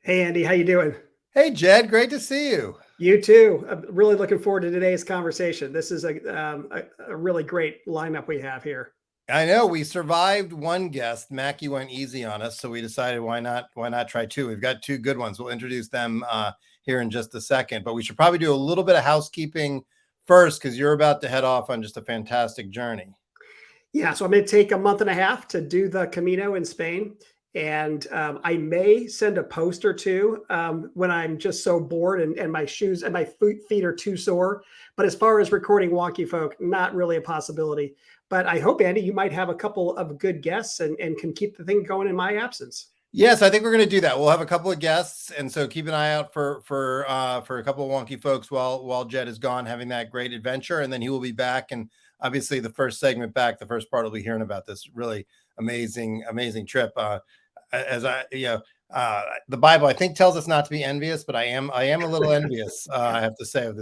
Hey Andy, how you doing? Hey, Jed, great to see you. You too. I'm really looking forward to today's conversation. This is a really great lineup we have here. I know we survived one guest. Mackie went easy on us, so we decided why not try two. We've got two good ones. We'll introduce them here in just a second, but we should probably do a little bit of housekeeping first because you're about to head off on just a fantastic journey. Yeah, so I'm going to take a month and a half to do the Camino in Spain. And I may send a post or two when I'm just so bored and my shoes and my feet are too sore. But as far as recording WonkyFolk, not really a possibility. But I hope, Andy, you might have a couple of good guests and can keep the thing going in my absence. Yes, I think we're going to do that. We'll have a couple of guests, and so keep an eye out for a couple of wonky folks while Jed is gone, having that great adventure, and then he will be back. And obviously, the first segment back, the first part, will be hearing about this really amazing trip. The Bible, I think, tells us not to be envious, but I am a little envious. I have to say of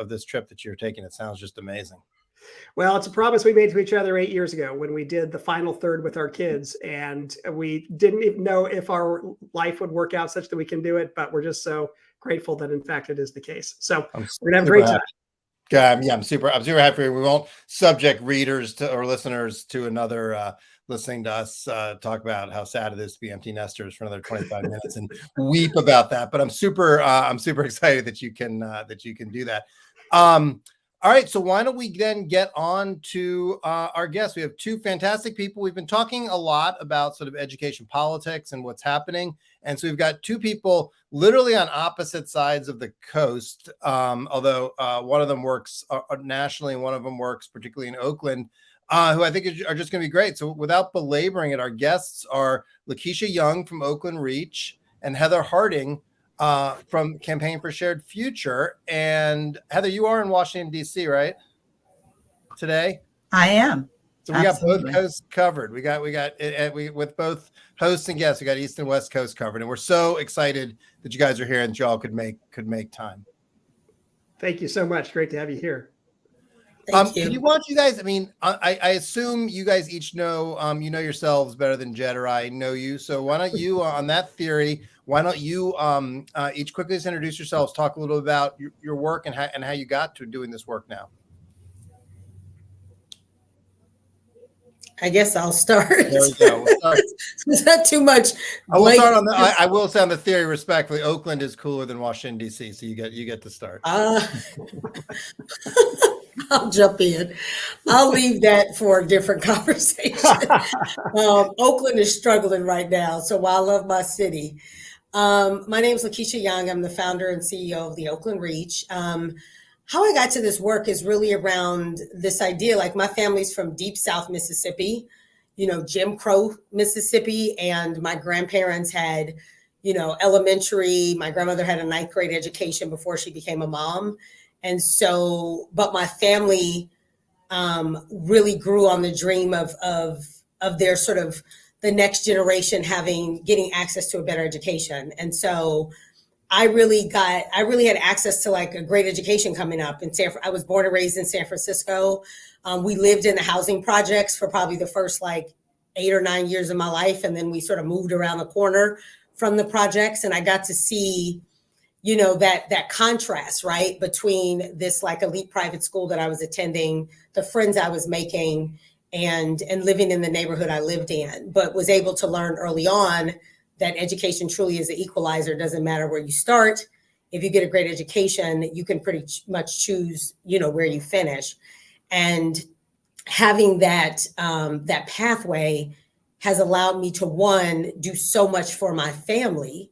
this trip that you're taking. It sounds just amazing. Well, it's a promise we made to each other 8 years ago when we did the final third with our kids, and we didn't even know if our life would work out such that we can do it. But we're just so grateful that, in fact, it is the case. So we're gonna have a great time. Yeah, I'm super happy. We won't subject readers or listeners to another listening to us talk about how sad it is to be empty nesters for another 25 minutes and weep about that. But I'm super excited that you can do that. All right, so why don't we then get on to our guests? We have two fantastic people. We've been talking a lot about sort of education politics and what's happening. And so we've got two people literally on opposite sides of the coast, although one of them works nationally and one of them works particularly in Oakland, who I think are just going to be great. So without belaboring it, our guests are Lakisha Young from Oakland REACH and Heather Harding from Campaign for Shared Future. And Heather, you are in Washington, D.C., right? Today? I am. So we Absolutely. Got both coasts covered. We with both hosts and guests, we got East and West Coast covered. And we're so excited that you guys are here and y'all could make time. Thank you so much. Great to have you here. Thank you. You guys, I mean, I assume you guys each know, you know yourselves better than Jed or I know you. So why don't you, on that theory, why don't you each quickly just introduce yourselves, talk a little about your work and how you got to doing this work now. I guess I'll start. There we go. We'll start. Is that too much? I will start on I will say on the theory respectfully. Oakland is cooler than Washington, D.C., so you get to start. I'll jump in. I'll leave that for a different conversation. Oakland is struggling right now, so while I love my city. My name is Lakisha Young. I'm the founder and CEO of the Oakland REACH. How I got to this work is really around this idea, like my family's from deep South Mississippi, Jim Crow, Mississippi, and my grandparents had, elementary. My grandmother had a 9th grade education before she became a mom. And so, but my family really grew on the dream of their sort of the next generation getting access to a better education. And so I really had access to like a great education coming up in I was born and raised in San Francisco. We lived in the housing projects for probably the first like 8 or 9 years of my life. And then we sort of moved around the corner from the projects. And I got to see, that contrast, right, between this like elite private school that I was attending, the friends I was making, and living in the neighborhood I lived in, but was able to learn early on that education truly is an equalizer. It doesn't matter where you start. If you get a great education, you can pretty much choose, where you finish. And having that pathway has allowed me to, one, do so much for my family,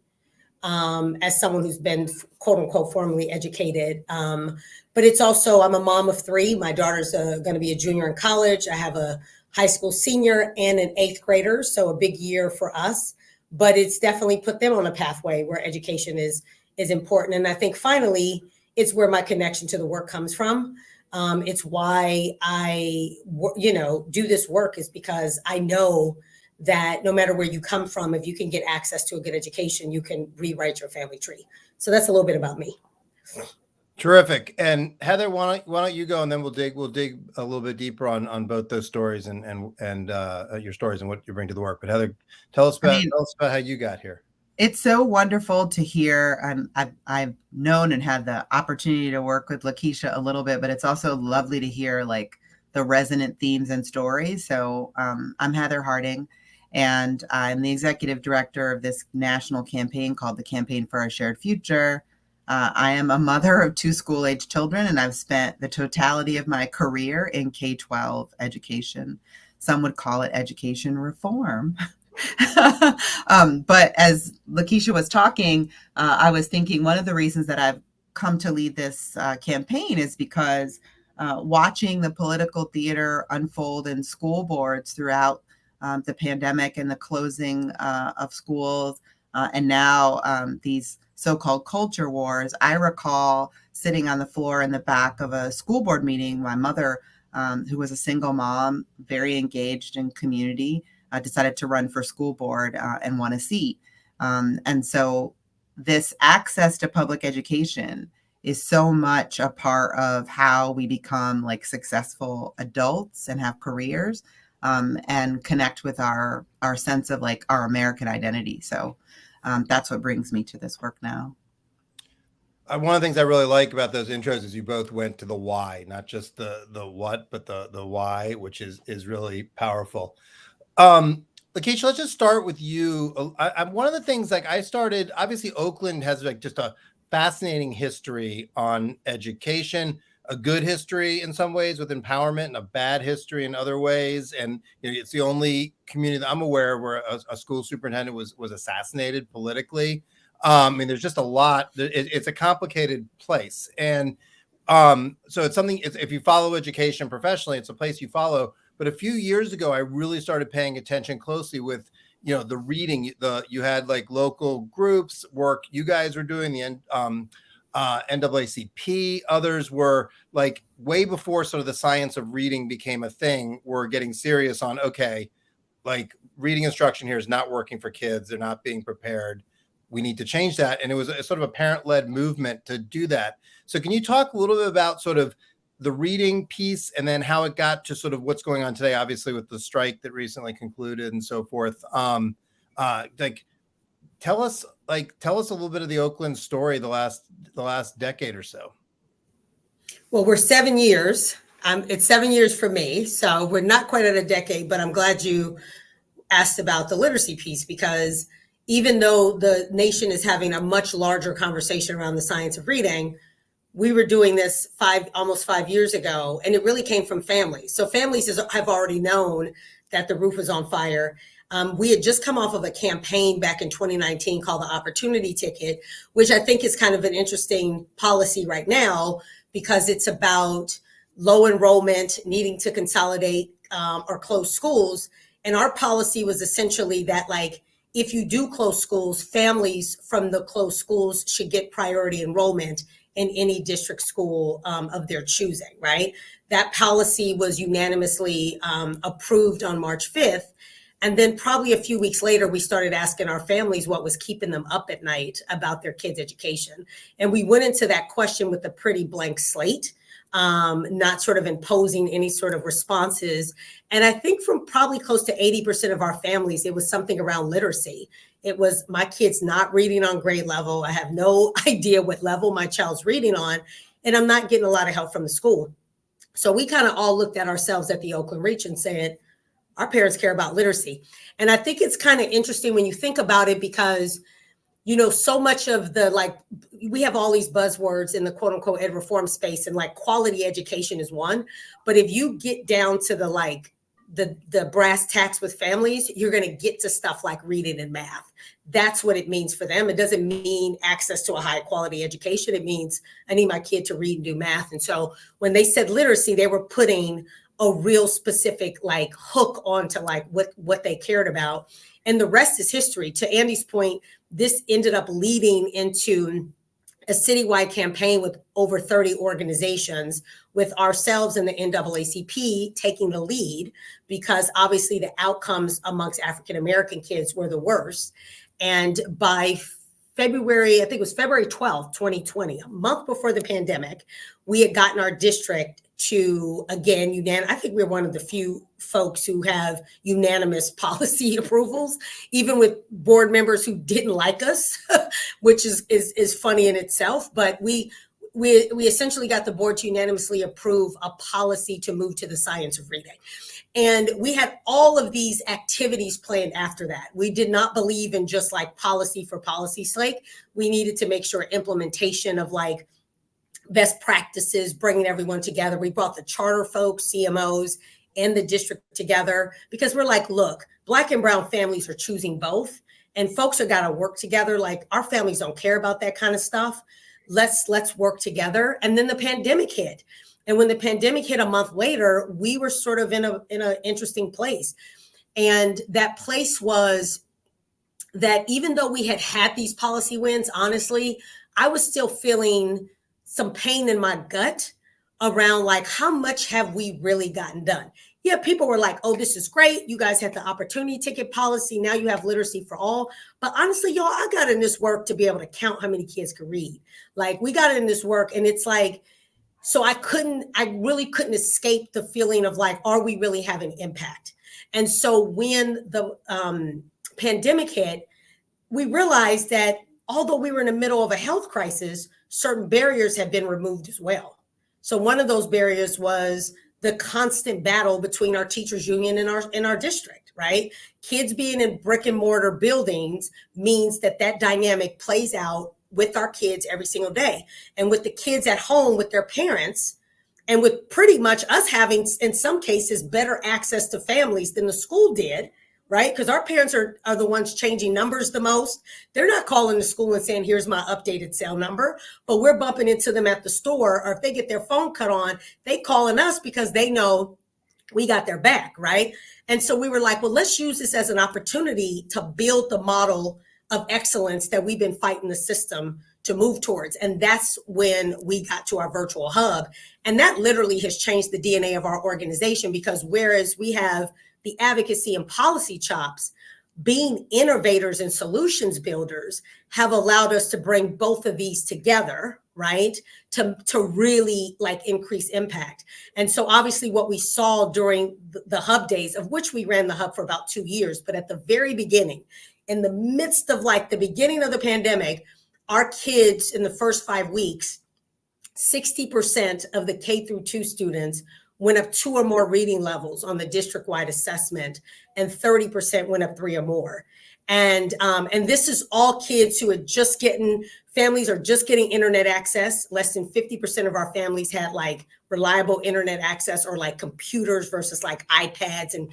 as someone who's been quote unquote formally educated. But it's also, I'm a mom of 3. My daughter's going to be a junior in college. I have a high school senior and an 8th grader. So a big year for us, but it's definitely put them on a pathway where education is important. And I think finally, it's where my connection to the work comes from. It's why I, do this work, is because I know that no matter where you come from, if you can get access to a good education, you can rewrite your family tree. So that's a little bit about me. Terrific. And Heather, why don't you go, and then we'll dig a little bit deeper on both those stories and your stories and what you bring to the work. But Heather, tell us about how you got here. It's so wonderful to hear. I've known and had the opportunity to work with Lakisha a little bit, but it's also lovely to hear like the resonant themes and stories. So I'm Heather Harding, and I'm the executive director of this national campaign called the Campaign for Our Shared Future. I am a mother of 2 school-age children, and I've spent the totality of my career in K-12 education. Some would call it education reform. But as Lakisha was talking, I was thinking one of the reasons that I've come to lead this campaign is because watching the political theater unfold in school boards throughout the pandemic and the closing of schools, and now these so-called culture wars, I recall sitting on the floor in the back of a school board meeting. My mother, who was a single mom, very engaged in community, decided to run for school board and won a seat. And so this access to public education is so much a part of how we become like successful adults and have careers, and connect with our sense of like our American identity. So that's what brings me to this work now. One of the things I really like about those intros is you both went to the why, not just the what, but the why, which is really powerful. Lakisha, let's just start with you. I'm one of the things like I started, obviously Oakland has like just a fascinating history on education, a good history in some ways with empowerment and a bad history in other ways. And you know, it's the only community that I'm aware of where a school superintendent was assassinated politically. I mean, there's just a lot. It's a complicated place. And so it's something, if you follow education professionally, it's a place you follow. But a few years ago, I really started paying attention closely with, you know, the reading. You had like local groups work you guys were doing, the NAACP. Others were like way before sort of the science of reading became a thing. We're getting serious on, okay, like reading instruction here is not working for kids. They're not being prepared. We need to change that. And it was a sort of a parent-led movement to do that. So can you talk a little bit about sort of the reading piece and then how it got to sort of what's going on today, obviously with the strike that recently concluded and so forth? Like tell us a little bit of the Oakland story the last decade or so. Well, we're 7 years. It's 7 years for me. So we're not quite at a decade, but I'm glad you asked about the literacy piece, because even though the nation is having a much larger conversation around the science of reading, we were doing this almost 5 years ago, and it really came from families. So families have already known that the roof was on fire. We had just come off of a campaign back in 2019 called the Opportunity Ticket, which I think is kind of an interesting policy right now because it's about low enrollment, needing to consolidate or close schools. And our policy was essentially that, like, if you do close schools, families from the closed schools should get priority enrollment in any district school of their choosing, right? That policy was unanimously approved on March 5th. And then probably a few weeks later, we started asking our families what was keeping them up at night about their kids' education. And we went into that question with a pretty blank slate, not sort of imposing any sort of responses. And I think from probably close to 80% of our families, it was something around literacy. It was, my kid's not reading on grade level. I have no idea what level my child's reading on, and I'm not getting a lot of help from the school. So we kind of all looked at ourselves at the Oakland REACH and said, our parents care about literacy. And I think it's kind of interesting when you think about it because, you know, so much of the, like, we have all these buzzwords in the quote unquote ed reform space, and like quality education is one. But if you get down to the, like, the brass tacks with families, you're going to get to stuff like reading and math. That's what it means for them. It doesn't mean access to a high quality education. It means I need my kid to read and do math. And so when they said literacy, they were putting a real specific like hook onto like what they cared about. And the rest is history. To Andy's point, this ended up leading into a citywide campaign with over 30 organizations, with ourselves and the NAACP taking the lead, because obviously the outcomes amongst African-American kids were the worst. And by February, I think it was February 12th, 2020, a month before the pandemic, we had gotten our district to, again, I think we're one of the few folks who have unanimous policy approvals, even with board members who didn't like us, which is funny in itself. But we essentially got the board to unanimously approve a policy to move to the science of reading. And we had all of these activities planned after that. We did not believe in just like policy for policy's sake. We needed to make sure implementation of like best practices, bringing everyone together. We brought the charter folks, CMOs, and the district together because we're like, look, Black and brown families are choosing both, and folks have got to work together. Like, our families don't care about that kind of stuff. Let's work together. And then the pandemic hit. And when the pandemic hit a month later, we were sort of in an interesting place. And that place was that even though we had these policy wins, honestly, I was still feeling some pain in my gut around like, how much have we really gotten done? Yeah, people were like, oh, this is great. You guys had the opportunity ticket policy. Now you have literacy for all. But honestly, y'all, I got in this work to be able to count how many kids could read. Like, we got in this work, and it's like, so I really couldn't escape the feeling of like, are we really having impact? And so when the pandemic hit, we realized that although we were in the middle of a health crisis, certain barriers have been removed as well. So one of those barriers was the constant battle between our teachers union and our district, right? Kids being in brick and mortar buildings means that dynamic plays out with our kids every single day. And with the kids at home with their parents, and with pretty much us having, in some cases, better access to families than the school did, right? Because our parents are the ones changing numbers the most. They're not calling the school and saying, here's my updated cell number, but we're bumping into them at the store, or if they get their phone cut on, they calling us because they know we got their back, right? And so we were like, well, let's use this as an opportunity to build the model of excellence that we've been fighting the system to move towards. And that's when we got to our virtual hub. And that literally has changed the DNA of our organization, because whereas we have the advocacy and policy chops, being innovators and solutions builders have allowed us to bring both of these together, right? To really like increase impact. And so obviously what we saw during the hub days, of which we ran the hub for about 2 years, but at the very beginning, in the midst of like the beginning of the pandemic, our kids in the first 5 weeks, 60% of the K through 2 students went up 2 or more reading levels on the district-wide assessment, and 30% went up 3 or more. And this is all kids who families are just getting internet access. Less than 50% of our families had like reliable internet access, or like computers versus like iPads and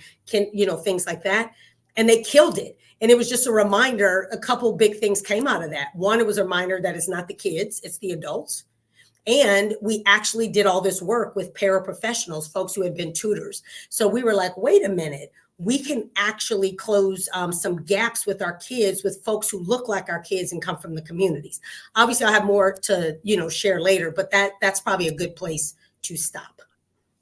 things like that. And they killed it. And it was just a reminder, a couple big things came out of that. One, it was a reminder that it's not the kids, it's the adults. And we actually did all this work with paraprofessionals, folks who had been tutors. So we were like, wait a minute, we can actually close some gaps with our kids, with folks who look like our kids and come from the communities. Obviously, I'll have more to share later, but that's probably a good place to stop.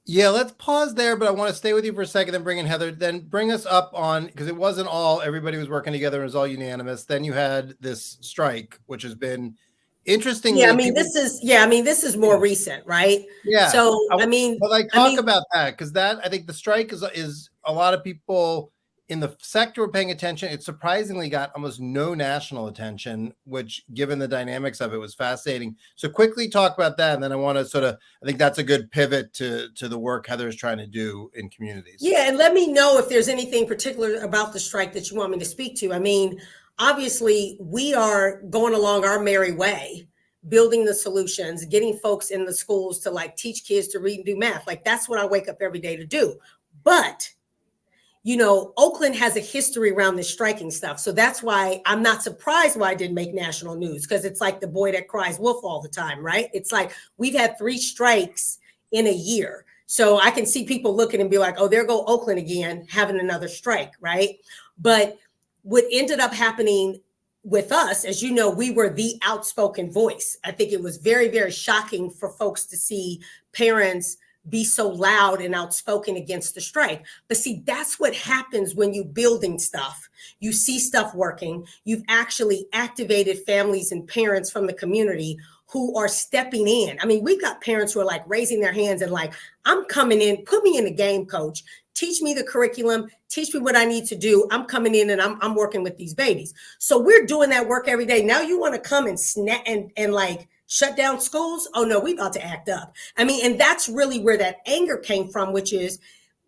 Yeah, let's pause there, but I want to stay with you for a second and bring in Heather. Then bring us up on, because it wasn't all, everybody was working together, it was all unanimous. Then you had this strike, which has been interesting. Yeah, this is more recent, right? Yeah. So talk about that, because I think the strike is a lot of people in the sector were paying attention. It surprisingly got almost no national attention, which, given the dynamics of it, was fascinating. So quickly talk about that, and then I want to I think that's a good pivot to the work Heather is trying to do in communities. Yeah, and let me know if there's anything particular about the strike that you want me to speak to. I mean, obviously, we are going along our merry way, building the solutions, getting folks in the schools to like teach kids to read and do math. Like, that's what I wake up every day to do. But Oakland has a history around this striking stuff. So that's why I'm not surprised why I didn't make national news, because it's like the boy that cries wolf all the time, right? It's like we've had 3 strikes in a year. So I can see people looking and be like, oh, there go Oakland again, having another strike, right? But what ended up happening with us, as you know, we were the outspoken voice. I think it was very, very shocking for folks to see parents be so loud and outspoken against the strike. But see, that's what happens when you building stuff. You see stuff working. You've actually activated families and parents from the community who are stepping in. I mean, we've got parents who are like raising their hands and like, I'm coming in, put me in the game, coach. Teach me the curriculum, teach me what I need to do. I'm coming in and I'm working with these babies. So we're doing that work every day. Now you want to come and snap and like shut down schools? Oh no, we about to act up. I mean, and that's really where that anger came from, which is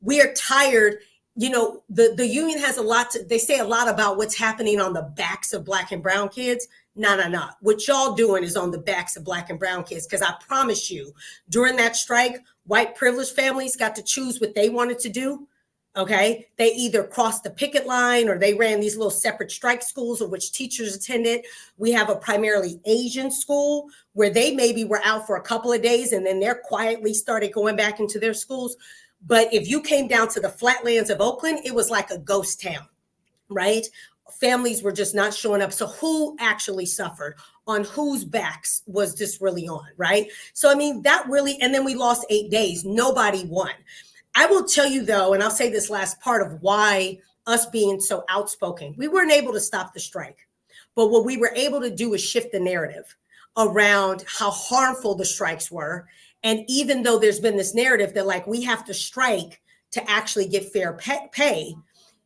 we are tired. You know, the union has they say a lot about what's happening on the backs of Black and brown kids. No. What y'all doing is on the backs of Black and brown kids. Because I promise you, during that strike, white privileged families got to choose what they wanted to do. Okay. They either crossed the picket line or they ran these little separate strike schools of which teachers attended. We have a primarily Asian school where they maybe were out for a couple of days and then they're quietly started going back into their schools. But if you came down to the flatlands of Oakland, it was like a ghost town, right? Families were just not showing up. So who actually suffered? On whose backs was this really on, right? So, I mean, that really, and then we lost 8 days. Nobody won. I will tell you though, and I'll say this last part of why us being so outspoken, we weren't able to stop the strike. But what we were able to do is shift the narrative around how harmful the strikes were. And even though there's been this narrative that like we have to strike to actually get fair pay,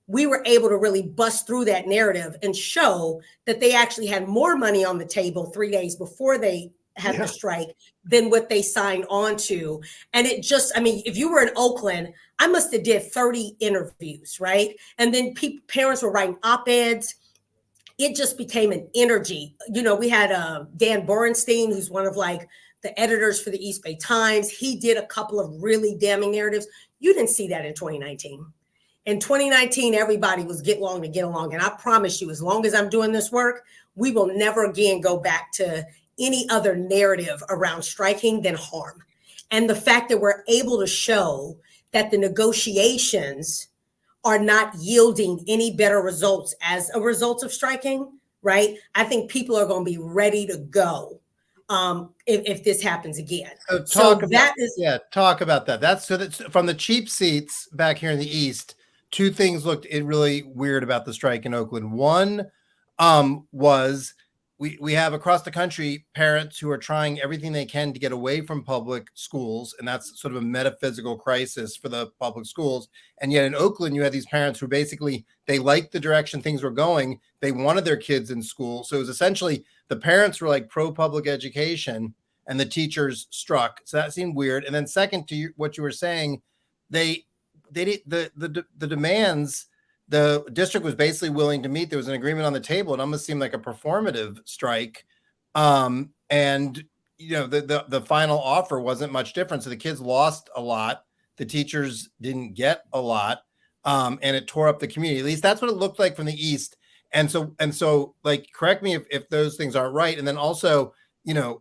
we were able to really bust through that narrative and show that they actually had more money on the table 3 days before they had the strike than what they signed on to. And it just, I mean, if you were in Oakland, I must have did 30 interviews, right? And then parents were writing op-eds. It just became an energy. You know, we had Dan Borenstein, who's one of like the editors for the East Bay Times. He did a couple of really damning narratives. You didn't see that in 2019. In 2019, everybody was get along to get along. And I promise you, as long as I'm doing this work, we will never again go back to any other narrative around striking than harm. And the fact that we're able to show that the negotiations are not yielding any better results as a result of striking, right? I think people are going to be ready to go if this happens again. Talk about that. That's from the cheap seats back here in the East. Two things looked really weird about the strike in Oakland. One was we have across the country parents who are trying everything they can to get away from public schools, and that's sort of a metaphysical crisis for the public schools. And yet in Oakland, you had these parents who basically they liked the direction things were going. They wanted their kids in school, so it was essentially the parents were like pro public education, and the teachers struck. So that seemed weird. And then second to what you were saying, they did the demands. The district was basically willing to meet. There was an agreement on the table. It almost seemed like a performative strike. And, you know, the final offer wasn't much different. So the kids lost a lot. The teachers didn't get a lot. And it tore up the community. At least that's what it looked like from the East. And so like, correct me if those things aren't right. And then also, you know,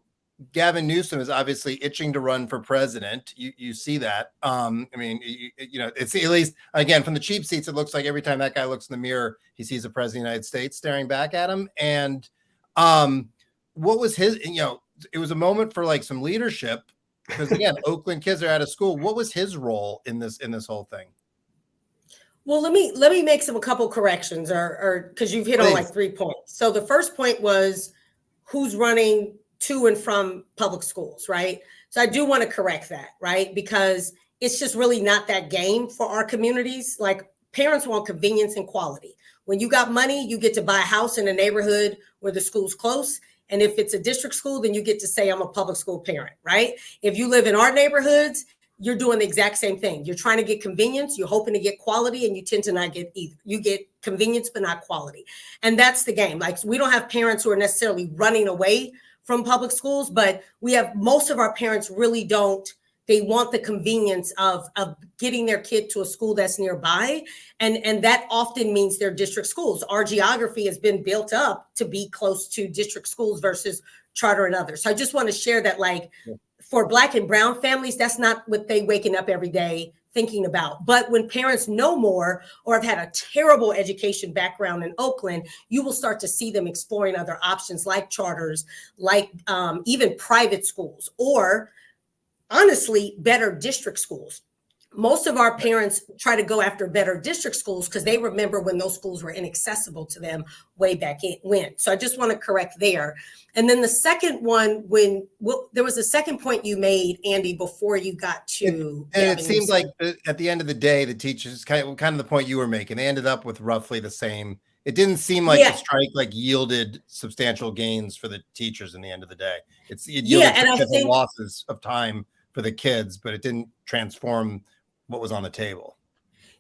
Gavin Newsom is obviously itching to run for president. You see that. I mean, you know, it's at least, again, from the cheap seats, it looks like every time that guy looks in the mirror, he sees a president of the United States staring back at him. And what was his, you know, it was a moment for like some leadership because again, Oakland kids are out of school. What was his role in this whole thing? Well, let me make a couple corrections or because you've hit on like 3 points. So the first point was who's running to and from public schools, right? So I do want to correct that, right? Because it's just really not that game for our communities. Like parents want convenience and quality. When you got money, you get to buy a house in a neighborhood where the school's close. And if it's a district school, then you get to say, I'm a public school parent, right? If you live in our neighborhoods, you're doing the exact same thing. You're trying to get convenience, you're hoping to get quality, and you tend to not get either. You get convenience, but not quality. And that's the game. Like we don't have parents who are necessarily running away from public schools, but we have most of our parents really don't. They want the convenience of getting their kid to a school that's nearby. And that often means they're district schools. Our geography has been built up to be close to district schools versus charter and others. So I just want to share that, like, for Black and brown families, that's not what they waking up every day thinking about. But when parents know more or have had a terrible education background in Oakland, you will start to see them exploring other options like charters, like even private schools, or honestly, better district schools. most of our parents try to go after better district schools because they remember when those schools were inaccessible to them way back when. So I just want to correct there. And then the second one, there was a second point you made, Andy, before you got to. And it seemed like at the end of the day, the teachers kind of the point you were making, they ended up with roughly the same. It didn't seem like the strike yielded substantial gains for the teachers in the end of the day. It yielded significant losses of time for the kids, but it didn't transform what was on the table.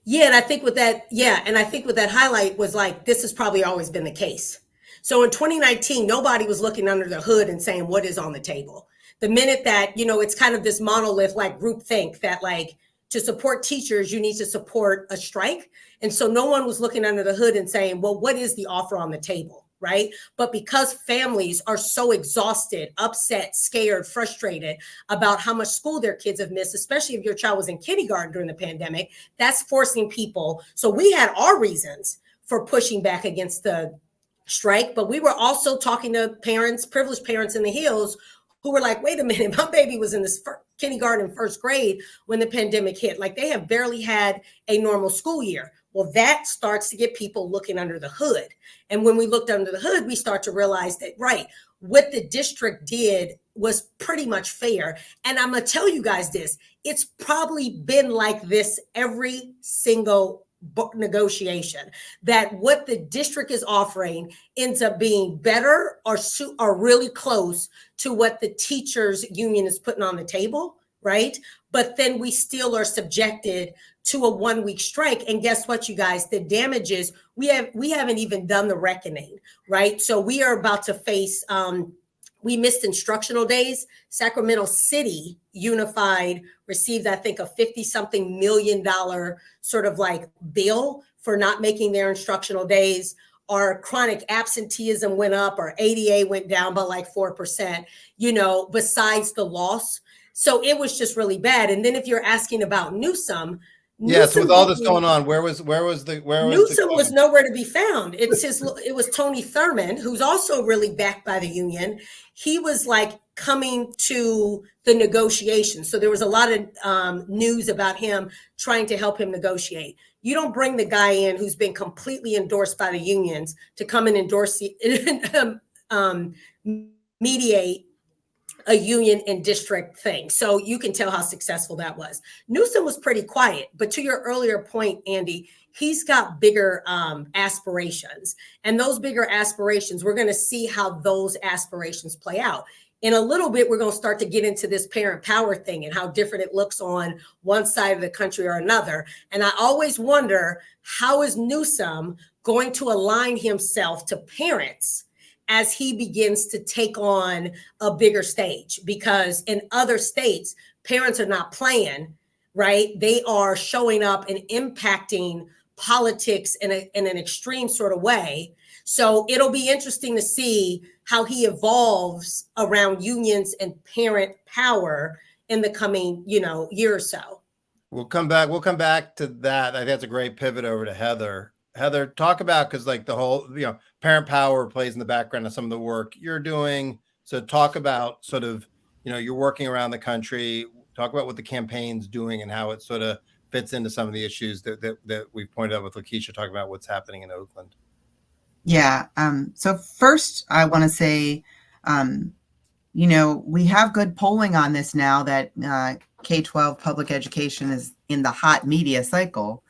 And I think with that highlight was like, this has probably always been the case. So in 2019, nobody was looking under the hood and saying, what is on the table? The minute that, it's kind of this monolith, like groupthink that like to support teachers, you need to support a strike. And so no one was looking under the hood and saying, well, what is the offer on the table? Right. But because families are so exhausted, upset, scared, frustrated about how much school their kids have missed, especially if your child was in kindergarten during the pandemic, that's forcing people. So we had our reasons for pushing back against the strike, but we were also talking to parents, privileged parents in the Hills who were like, wait a minute, my baby was in this kindergarten, first grade when the pandemic hit. Like they have barely had a normal school year. Well, that starts to get people looking under the hood. And when we looked under the hood, we start to realize that, right, what the district did was pretty much fair. And I'm going to tell you guys this, it's probably been like this every single negotiation, that what the district is offering ends up being better or really close to what the teachers union is putting on the table, right? But then we still are subjected to a 1-week strike. And guess what, you guys, the damages, we haven't even done the reckoning, right? So we are about to face, we missed instructional days. Sacramento City Unified received, I think, a $50-something million sort of like bill for not making their instructional days. Our chronic absenteeism went up, our ADA went down by like 4%, besides the loss. So it was just really bad. And then if you're asking about Newsom, so with all this going on, where was Newsom was nowhere to be found. It was Tony Thurmond, who's also really backed by the union. He was like coming to the negotiations. So there was a lot of news about him trying to help him negotiate. You don't bring the guy in who's been completely endorsed by the unions to come and endorse, mediate a union and district thing. So you can tell how successful that was. Newsom was pretty quiet, but to your earlier point, Andy, he's got bigger aspirations. And those bigger aspirations, we're going to see how those aspirations play out. In a little bit, we're going to start to get into this parent power thing and how different it looks on one side of the country or another. And I always wonder, how is Newsom going to align himself to parents as he begins to take on a bigger stage? Because in other states, parents are not playing, right? They are showing up and impacting politics in an extreme sort of way. So it'll be interesting to see how he evolves around unions and parent power in the coming, year or so. We'll come back to that. I think that's a great pivot over to Heather. Heather, talk about, because like the whole, parent power plays in the background of some of the work you're doing. So talk about sort of, you're working around the country. Talk about what the campaign's doing and how it sort of fits into some of the issues that we've pointed out with Lakisha, talking about what's happening in Oakland. Yeah. So first, I want to say, we have good polling on this now that K-12 public education is in the hot media cycle.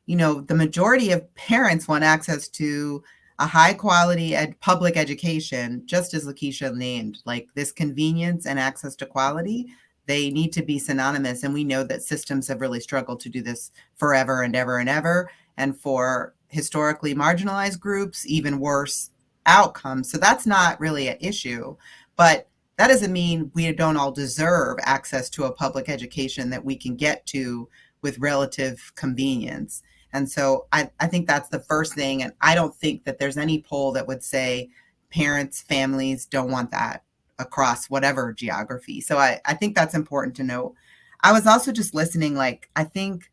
The majority of parents want access to a high quality public education, just as Lakisha named, like this convenience and access to quality, they need to be synonymous. And we know that systems have really struggled to do this forever and ever and ever. And for historically marginalized groups, even worse outcomes. So that's not really an issue, but that doesn't mean we don't all deserve access to a public education that we can get to with relative convenience. And so I think that's the first thing. And I don't think that there's any poll that would say parents, families don't want that across whatever geography. So I think that's important to note. I was also just listening, I think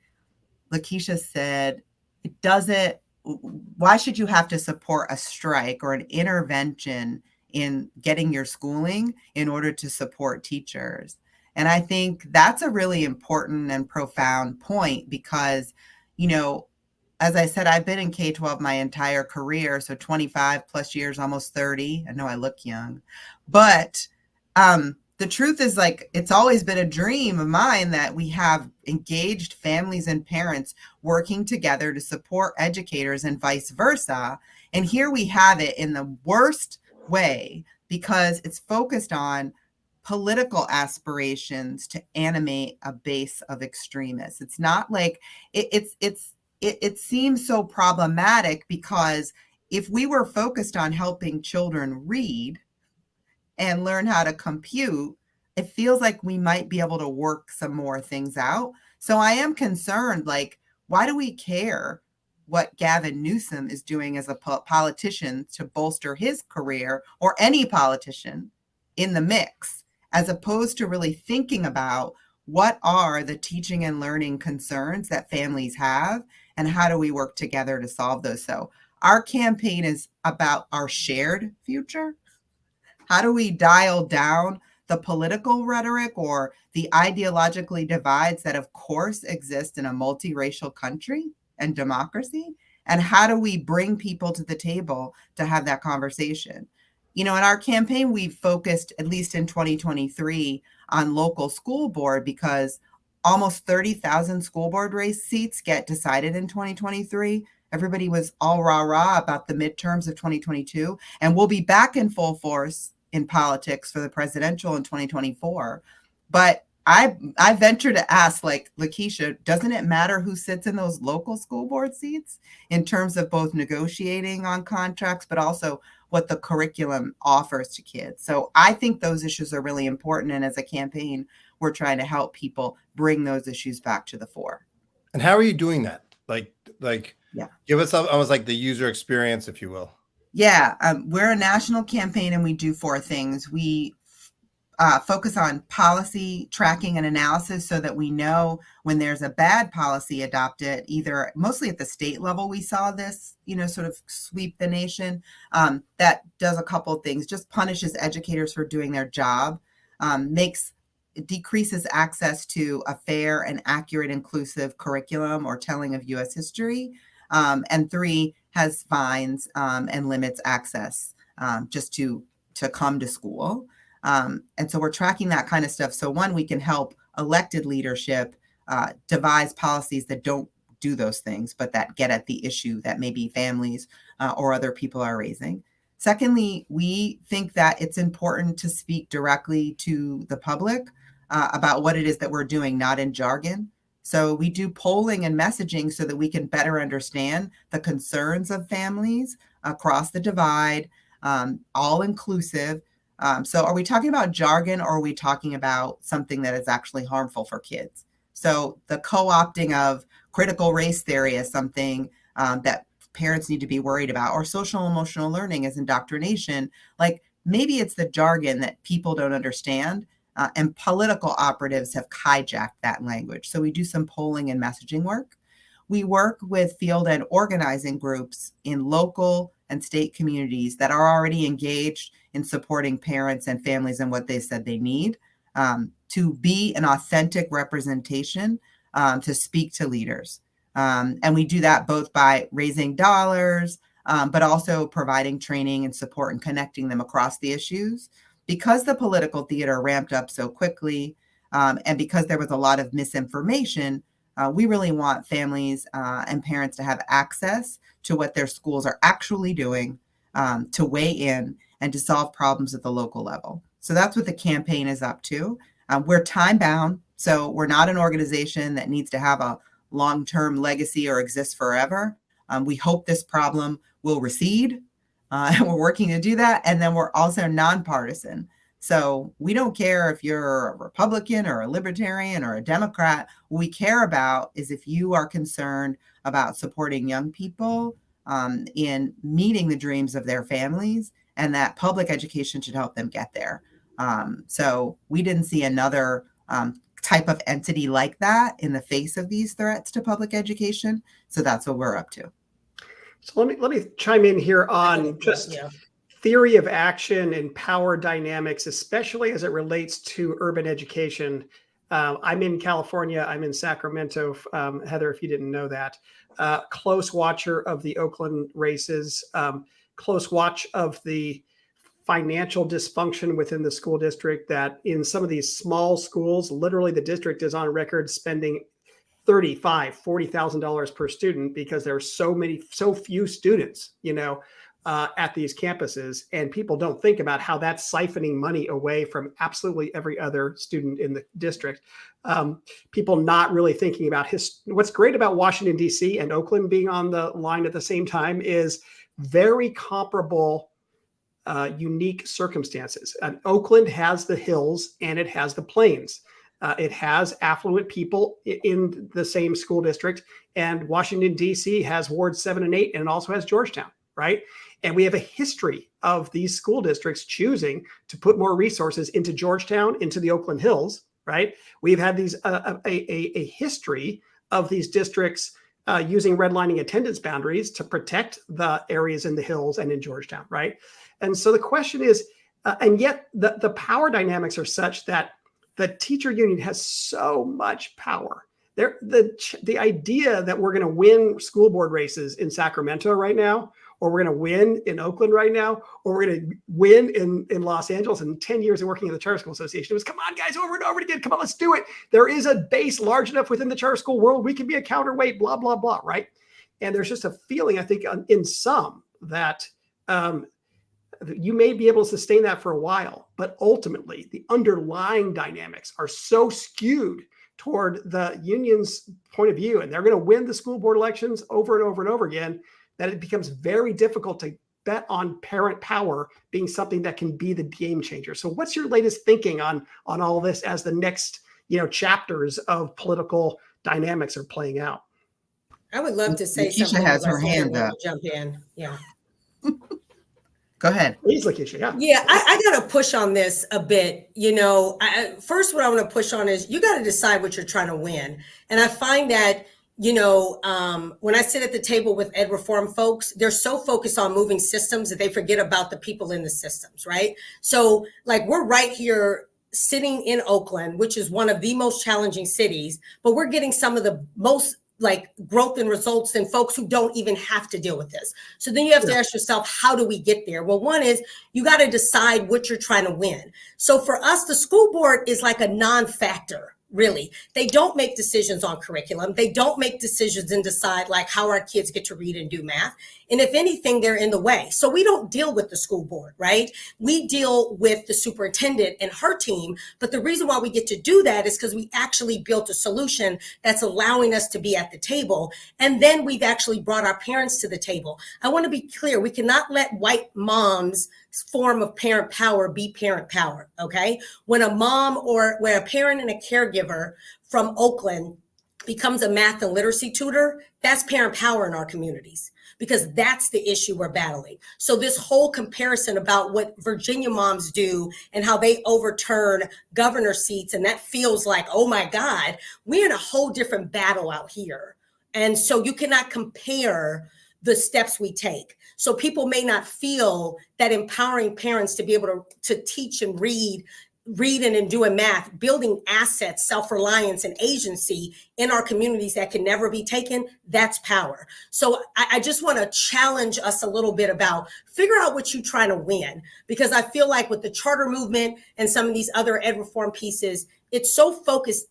Lakisha said, why should you have to support a strike or an intervention in getting your schooling in order to support teachers? And I think that's a really important and profound point because, you know, as I said, I've been in K-12 my entire career, so 25 plus years, almost 30. I know I look young, but the truth is, like, it's always been a dream of mine that we have engaged families and parents working together to support educators and vice versa. And here we have it in the worst way because it's focused on political aspirations to animate a base of extremists. It's not like it seems so problematic because if we were focused on helping children read and learn how to compute, it feels like we might be able to work some more things out. So I am concerned, like, why do we care what Gavin Newsom is doing as a politician to bolster his career, or any politician in the mix, as opposed to really thinking about what are the teaching and learning concerns that families have and how do we work together to solve those? So our campaign is about our shared future. How do we dial down the political rhetoric or the ideologically divides that, of course, exist in a multiracial country and democracy? And how do we bring people to the table to have that conversation? You know, in our campaign, we've focused, at least in 2023, on local school board because almost 30,000 school board race seats get decided in 2023. Everybody was all rah-rah about the midterms of 2022, and we'll be back in full force in politics for the presidential in 2024. But I venture to ask, like, Lakisha, doesn't it matter who sits in those local school board seats in terms of both negotiating on contracts, but also what the curriculum offers to kids? So I think those issues are really important. And as a campaign, we're trying to help people bring those issues back to the fore. And how are you doing that? Like, yeah, give us almost like the user experience, if you will. Yeah, we're a national campaign and we do 4 things. We focus on policy tracking and analysis so that we know when there's a bad policy adopted, either mostly at the state level, we saw this, you know, sort of sweep the nation. That does a couple of things, just punishes educators for doing their job, decreases access to a fair and accurate, inclusive curriculum or telling of U.S. history. And 3, has fines and limits access just to come to school. And so we're tracking that kind of stuff. So 1, we can help elected leadership devise policies that don't do those things, but that get at the issue that maybe families or other people are raising. Secondly, we think that it's important to speak directly to the public about what it is that we're doing, not in jargon. So we do polling and messaging so that we can better understand the concerns of families across the divide, all inclusive. So are we talking about jargon, or are we talking about something that is actually harmful for kids? So the co-opting of critical race theory as something that parents need to be worried about, or social emotional learning as indoctrination, like maybe it's the jargon that people don't understand. And political operatives have hijacked that language. So we do some polling and messaging work. We work with field and organizing groups in local and state communities that are already engaged in supporting parents and families and what they said they need to be an authentic representation, to speak to leaders. And we do that both by raising dollars, but also providing training and support and connecting them across the issues. Because the political theater ramped up so quickly, and because there was a lot of misinformation, we really want families and parents to have access to what their schools are actually doing, to weigh in and to solve problems at the local level. So that's what the campaign is up to. We're time bound, so we're not an organization that needs to have a long-term legacy or exist forever. We hope this problem will recede. And we're working to do that. And then we're also nonpartisan. So we don't care if you're a Republican or a Libertarian or a Democrat. What we care about is if you are concerned about supporting young people in meeting the dreams of their families, and that public education should help them get there. So we didn't see another type of entity like that in the face of these threats to public education. So that's what we're up to. So let me chime in here on just theory of action and power dynamics, especially as it relates to urban education. I'm in California. I'm in Sacramento, Heather, if you didn't know that. Close watcher of the Oakland races, close watch of the financial dysfunction within the school district, that in some of these small schools, literally the district is on record spending $35,000-$40,000 per student because there are so few students, at these campuses, and people don't think about how that's siphoning money away from absolutely every other student in the district. People not really thinking about what's great about Washington, D.C. and Oakland being on the line at the same time is very comparable, unique circumstances. Oakland has the hills and it has the plains. It has affluent people in the same school district, and Washington, D.C. has wards 7 and 8, and it also has Georgetown, right? And we have a history of these school districts choosing to put more resources into Georgetown, into the Oakland Hills, right? We've had a history of these districts using redlining attendance boundaries to protect the areas in the hills and in Georgetown, right? And so the question is, and yet the power dynamics are such that the teacher union has so much power. The idea that we're going to win school board races in Sacramento right now, or we're going to win in Oakland right now, or we're going to win in Los Angeles in 10 years of working in the Charter School Association, it was, come on, guys, over and over again. Come on, let's do it. There is a base large enough within the charter school world. We can be a counterweight, blah, blah, blah, right? And there's just a feeling, I think, in some that you may be able to sustain that for a while, but ultimately the underlying dynamics are so skewed toward the union's point of view, and they're going to win the school board elections over and over and over again, that it becomes very difficult to bet on parent power being something that can be the game changer. So what's your latest thinking on all this as the next, chapters of political dynamics are playing out? I would love to say Lakisha something. has her hand up. Jump in. Yeah. Go ahead. Please, Lakisha. Yeah. Yeah, I got to push on this a bit. First, what I want to push on is you got to decide what you're trying to win. And I find that, when I sit at the table with ed reform folks, they're so focused on moving systems that they forget about the people in the systems, right? So like we're right here sitting in Oakland, which is one of the most challenging cities, but we're getting some of the most growth and results than folks who don't even have to deal with this. So then you have to ask yourself, how do we get there? Well, one is you got to decide what you're trying to win. So for us, the school board is like a non-factor. Really, they don't make decisions on curriculum. They don't make decisions and decide how our kids get to read and do math. And if anything, they're in the way. So we don't deal with the school board, right? We deal with the superintendent and her team. But the reason why we get to do that is because we actually built a solution that's allowing us to be at the table. And then we've actually brought our parents to the table. I want to be clear. We cannot let white moms' form of parent power be parent power, okay? When a mom or where a parent and a caregiver from Oakland becomes a math and literacy tutor, that's parent power in our communities, because that's the issue we're battling. So this whole comparison about what Virginia moms do and how they overturn governor seats, and that feels like, oh my God, we're in a whole different battle out here. And so you cannot compare the steps we take. So people may not feel that empowering parents to be able to teach and read and do math, building assets, self-reliance, and agency in our communities that can never be taken, that's power. So I just want to challenge us a little bit about figure out what you're trying to win, because I feel like with the charter movement and some of these other ed reform pieces, it's so focused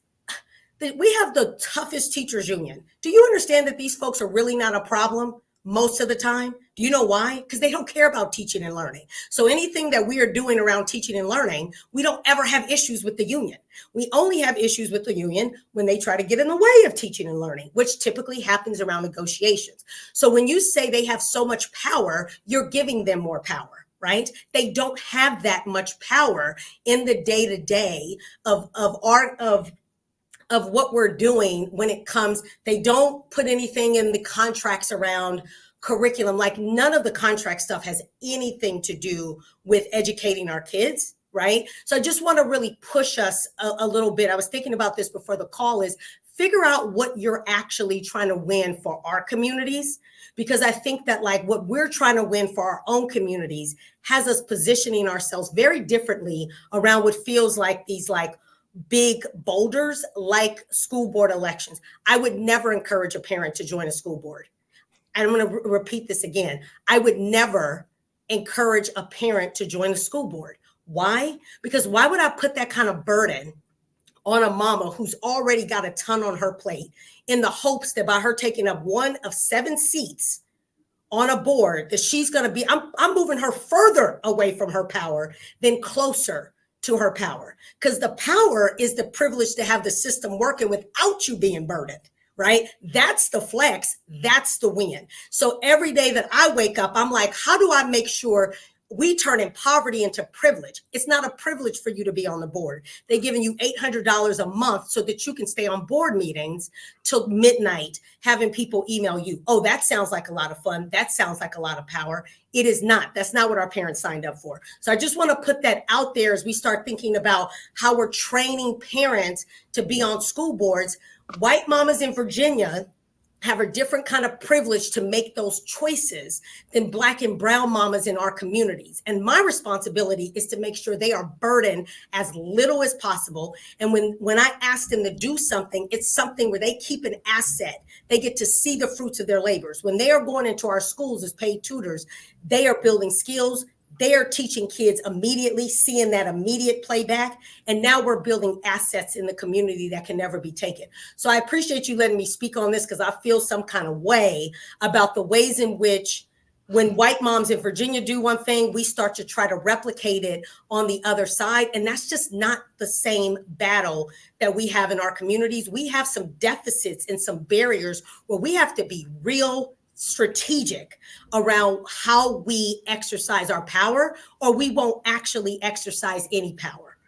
that we have the toughest teachers union. Do you understand that these folks are really not a problem most of the time? Do you know why? Because they don't care about teaching and learning. So anything that we are doing around teaching and learning, we don't ever have issues with the union. We only have issues with the union when they try to get in the way of teaching and learning, which typically happens around negotiations. So when you say they have so much power, you're giving them more power, right? They don't have that much power in the day-to-day of what we're doing when it comes. They don't put anything in the contracts around curriculum. Like none of the contract stuff has anything to do with educating our kids, right? So I just want to really push us a little bit. I was thinking about this before the call, is figure out what you're actually trying to win for our communities. Because I think that like what we're trying to win for our own communities has us positioning ourselves very differently around what feels like these like big boulders like school board elections. I would never encourage a parent to join a school board. And I'm going to repeat this again. I would never encourage a parent to join a school board. Why? Because why would I put that kind of burden on a mama who's already got a ton on her plate in the hopes that by her taking up one of 7 seats on a board that she's going to be, I'm moving her further away from her power than closer to her power. Because the power is the privilege to have the system working without you being burdened, right? That's the flex. That's the win. So every day that I wake up, I'm like, how do I make sure we turn poverty into privilege? It's not a privilege for you to be on the board. They're giving you $800 a month so that you can stay on board meetings till midnight, having people email you. Oh, that sounds like a lot of fun. That sounds like a lot of power. It is not. That's not what our parents signed up for. So I just want to put that out there as we start thinking about how we're training parents to be on school boards. White mamas in Virginia have a different kind of privilege to make those choices than Black and brown mamas in our communities. And my responsibility is to make sure they are burdened as little as possible. And when I ask them to do something, it's something where they keep an asset. They get to see the fruits of their labors. When they are going into our schools as paid tutors, they are building skills. They are teaching kids immediately, seeing that immediate playback. And now we're building assets in the community that can never be taken. So I appreciate you letting me speak on this because I feel some kind of way about the ways in which when white moms in Virginia do one thing, we start to try to replicate it on the other side. And that's just not the same battle that we have in our communities. We have some deficits and some barriers where we have to be real strategic around how we exercise our power, or we won't actually exercise any power.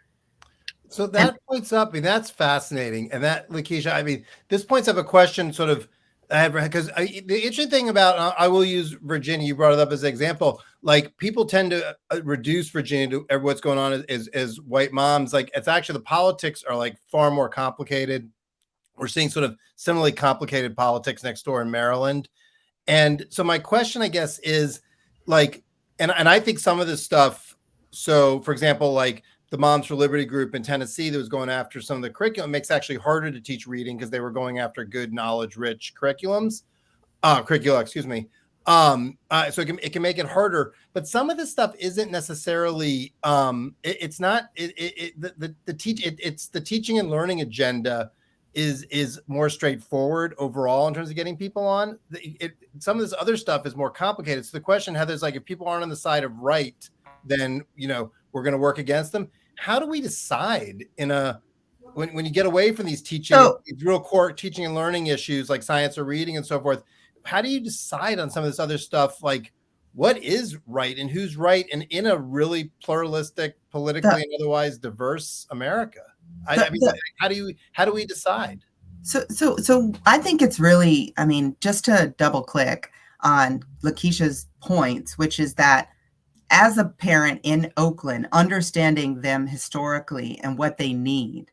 So that points up, I mean, that's fascinating. And that, Lakisha, I mean, this points up a question sort of, because the interesting thing about, I will use Virginia, you brought it up as an example, like people tend to reduce Virginia to what's going on as white moms. Like it's actually, the politics are like far more complicated. We're seeing sort of similarly complicated politics next door in Maryland. And so my question, I guess, is like, and I think some of this stuff, so for example, like the Moms for Liberty group in Tennessee that was going after some of the curriculum makes it actually harder to teach reading because they were going after good knowledge-rich curricula, excuse me. So it can make it harder, but some of this stuff isn't necessarily, it's the teaching and learning agenda is more straightforward overall in terms of getting people on. Some of this other stuff is more complicated. So the question, Heather, is like, if people aren't on the side of right, then, we're going to work against them. How do we decide when you get away from these these real core teaching and learning issues like science or reading and so forth, how do you decide on some of this other stuff? Like what is right and who's right, and in a really pluralistic, politically and otherwise diverse America? I mean, how do we decide? So I think it's really, I mean, just to double click on Lakisha's points, which is that as a parent in Oakland, understanding them historically and what they need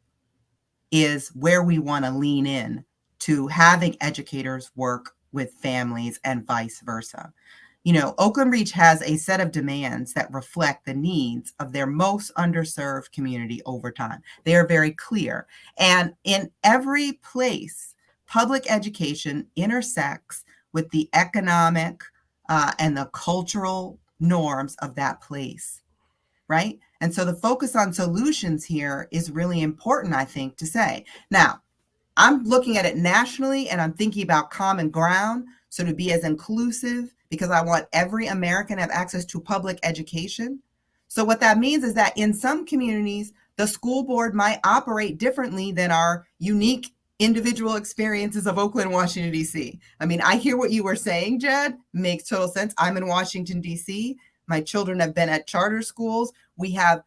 is where we want to lean in to having educators work with families and vice versa. Oakland REACH has a set of demands that reflect the needs of their most underserved community over time. They are very clear. And in every place, public education intersects with the economic and the cultural norms of that place, right? And so the focus on solutions here is really important, I think, to say. Now, I'm looking at it nationally and I'm thinking about common ground. So to be as inclusive, because I want every American to have access to public education. So what that means is that in some communities, the school board might operate differently than our unique individual experiences of Oakland, Washington, D.C. I mean, I hear what you were saying, Jed. Makes total sense. I'm in Washington, D.C. My children have been at charter schools. We have,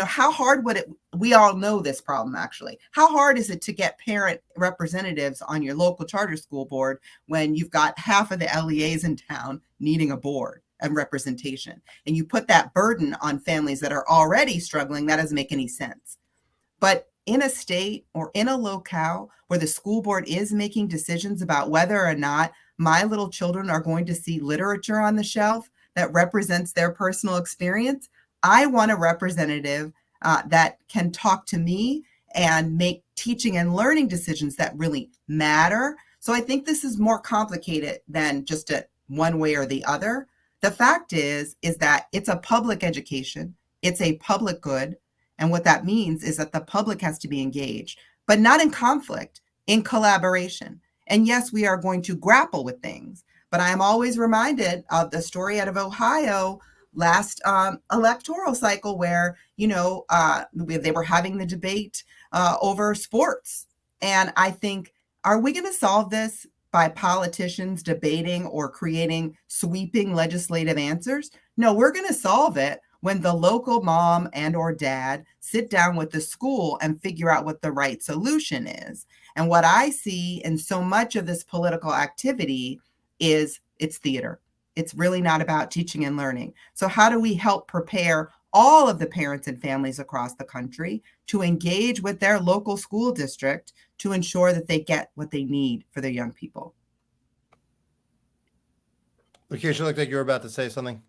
how hard would it, we all know this problem actually. How hard is it to get parent representatives on your local charter school board when you've got half of the LEAs in town needing a board and representation? And you put that burden on families that are already struggling, that doesn't make any sense. But in a state or in a locale where the school board is making decisions about whether or not my little children are going to see literature on the shelf that represents their personal experience, I want a representative that can talk to me and make teaching and learning decisions that really matter. So I think this is more complicated than just a one way or the other. The fact is that it's a public education. It's a public good. And what that means is that the public has to be engaged, but not in conflict, in collaboration. And yes, we are going to grapple with things, but I'm always reminded of the story out of Ohio last electoral cycle where, they were having the debate over sports. And I think, are we going to solve this by politicians debating or creating sweeping legislative answers? No, we're going to solve it when the local mom and or dad sit down with the school and figure out what the right solution is. And what I see in so much of this political activity is it's theater. It's really not about teaching and learning. So how do we help prepare all of the parents and families across the country to engage with their local school district to ensure that they get what they need for their young people? Lakisha, looked like you were about to say something.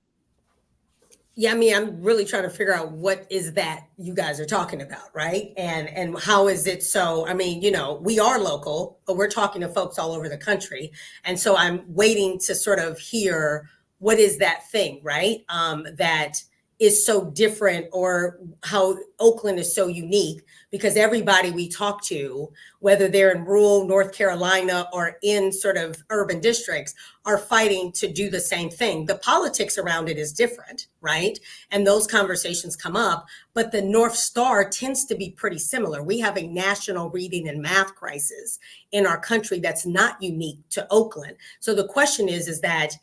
Yeah, I mean, I'm really trying to figure out what is that you guys are talking about, right? And how is it so? I mean, we are local, but we're talking to folks all over the country. And so I'm waiting to sort of hear what is that thing, right? That is so different, or how Oakland is so unique, because everybody we talk to, whether they're in rural North Carolina or in sort of urban districts, are fighting to do the same thing. The politics around it is different, right? And those conversations come up, but the North Star tends to be pretty similar. We have a national reading and math crisis in our country that's not unique to Oakland. So the question is that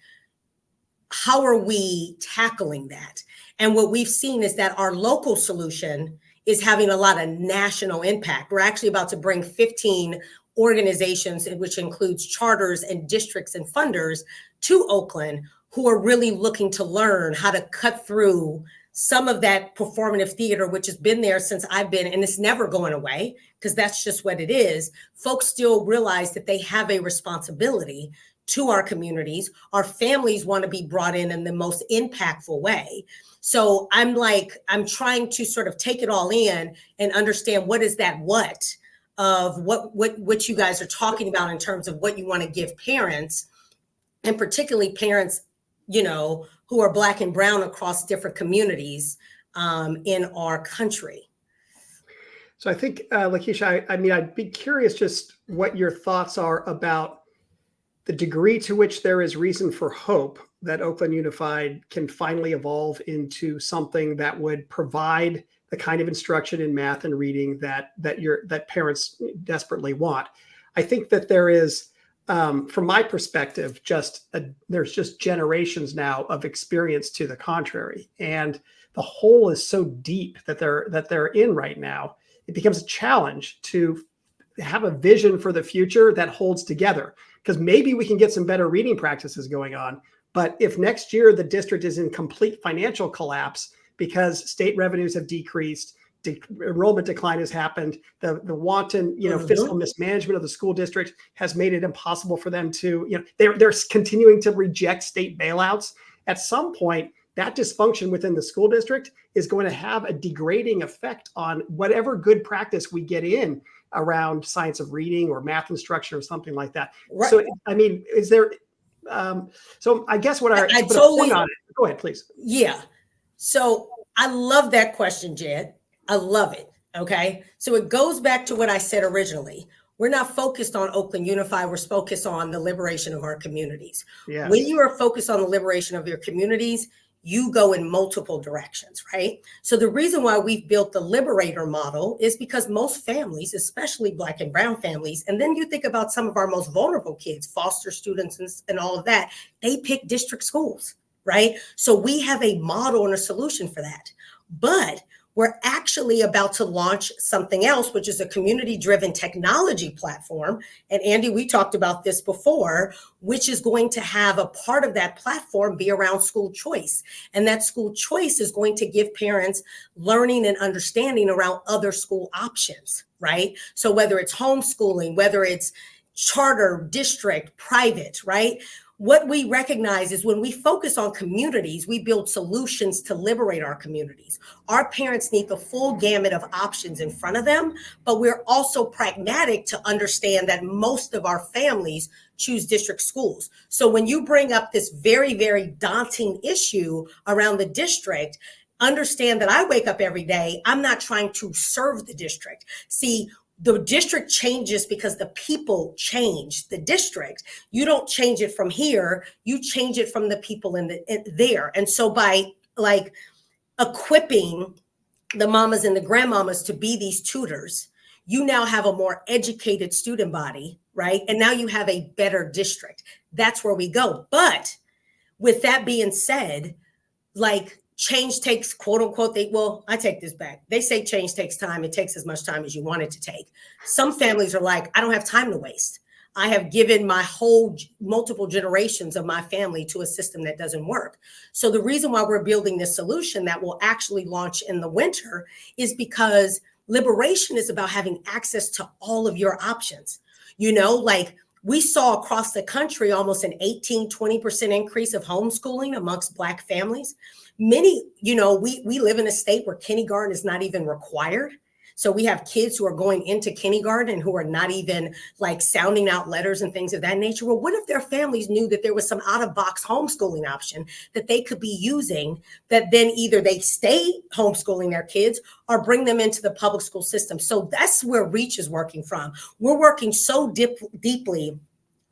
how are we tackling that? And what we've seen is that our local solution is having a lot of national impact. We're actually about to bring 15 organizations, which includes charters and districts and funders, to Oakland, who are really looking to learn how to cut through some of that performative theater, which has been there since I've been, and it's never going away, because that's just what it is. Folks still realize that they have a responsibility to our communities. Our families want to be brought in the most impactful way. So I'm trying to sort of take it all in and understand what is that of what you guys are talking about in terms of what you want to give parents, and particularly parents, who are Black and brown across different communities in our country. So I think, Lakisha, I mean, I'd be curious just what your thoughts are about the degree to which there is reason for hope that Oakland Unified can finally evolve into something that would provide the kind of instruction in math and reading that parents desperately want. I think that there is, from my perspective, there's just generations now of experience to the contrary, and the hole is so deep that they're in right now. It becomes a challenge to have a vision for the future that holds together, because maybe we can get some better reading practices going on. But if next year the district is in complete financial collapse because state revenues have decreased, enrollment decline has happened, the wanton fiscal mismanagement of the school district has made it impossible for them to, they're continuing to reject state bailouts. At some point, that dysfunction within the school district is going to have a degrading effect on whatever good practice we get in around science of reading or math instruction or something like that. Right. So, I mean, is there, so I guess what I totally on it. Go ahead, please. Yeah. So I love that question, Jed. I love it. Okay. So it goes back to what I said originally. We're not focused on Oakland Unified. We're focused on the liberation of our communities. Yes. When you are focused on the liberation of your communities, you go in multiple directions, right? So the reason why we've built the Liberator model is because most families, especially Black and brown families, and then you think about some of our most vulnerable kids, foster students and all of that, they pick district schools, right? So we have a model and a solution for that. But we're actually about to launch something else, which is a community-driven technology platform. And Andy, we talked about this before, which is going to have a part of that platform be around school choice. And that school choice is going to give parents learning and understanding around other school options, right? So whether it's homeschooling, whether it's charter, district, private, right? What we recognize is when we focus on communities, we build solutions to liberate our communities. Our parents need the full gamut of options in front of them, but we're also pragmatic to understand that most of our families choose district schools. So when you bring up this very, very daunting issue around the district, understand that I wake up every day, I'm not trying to serve the district. See, the district changes because the people change the district. You don't change it from here, you change it from the people in there. And so by like equipping the mamas and the grandmamas to be these tutors, you now have a more educated student body, right? And now you have a better district. That's where we go. But with that being said, like change takes, quote unquote, I take this back. They say change takes time. It takes as much time as you want it to take. Some families are like, I don't have time to waste. I have given my whole multiple generations of my family to a system that doesn't work. So the reason why we're building this solution that will actually launch in the winter is because liberation is about having access to all of your options. You know, like we saw across the country almost an 18-20% increase of homeschooling amongst Black families. Many, you know, we live in a state where kindergarten is not even required. So we have kids who are going into kindergarten who are not even like sounding out letters and things of that nature. Well, what if their families knew that there was some out-of-box homeschooling option that they could be using, that then either they stay homeschooling their kids or bring them into the public school system? So that's where REACH is working from. We're working so deeply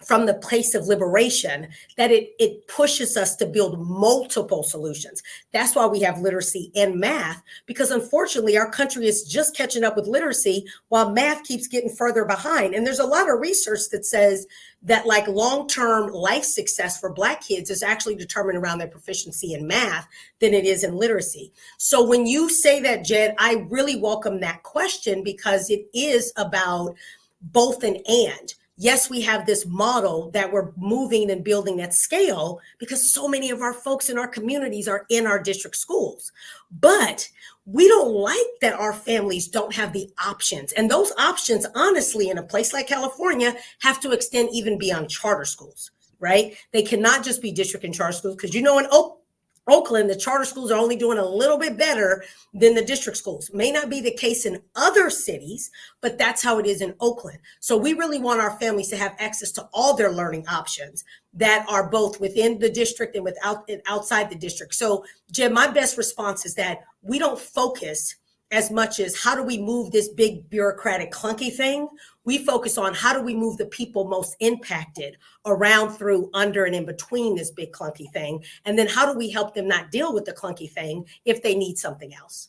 from the place of liberation that it pushes us to build multiple solutions. That's why we have literacy and math, because unfortunately our country is just catching up with literacy while math keeps getting further behind. And there's a lot of research that says that like long-term life success for Black kids is actually determined around their proficiency in math than it is in literacy. So when you say that, Jed, I really welcome that question because it is about both and. Yes, we have this model that we're moving and building at scale because so many of our folks in our communities are in our district schools. But we don't like that our families don't have the options. And those options, honestly, in a place like California, have to extend even beyond charter schools, right? They cannot just be district and charter schools because, you know, in Oakland, the charter schools are only doing a little bit better than the district schools. May not be the case in other cities, but that's how it is in Oakland. So we really want our families to have access to all their learning options that are both within the district and outside the district. So, Jim, my best response is that we don't focus as much as how do we move this big bureaucratic clunky thing. We focus on how do we move the people most impacted around, through, under, and in between this big clunky thing. And then how do we help them not deal with the clunky thing if they need something else?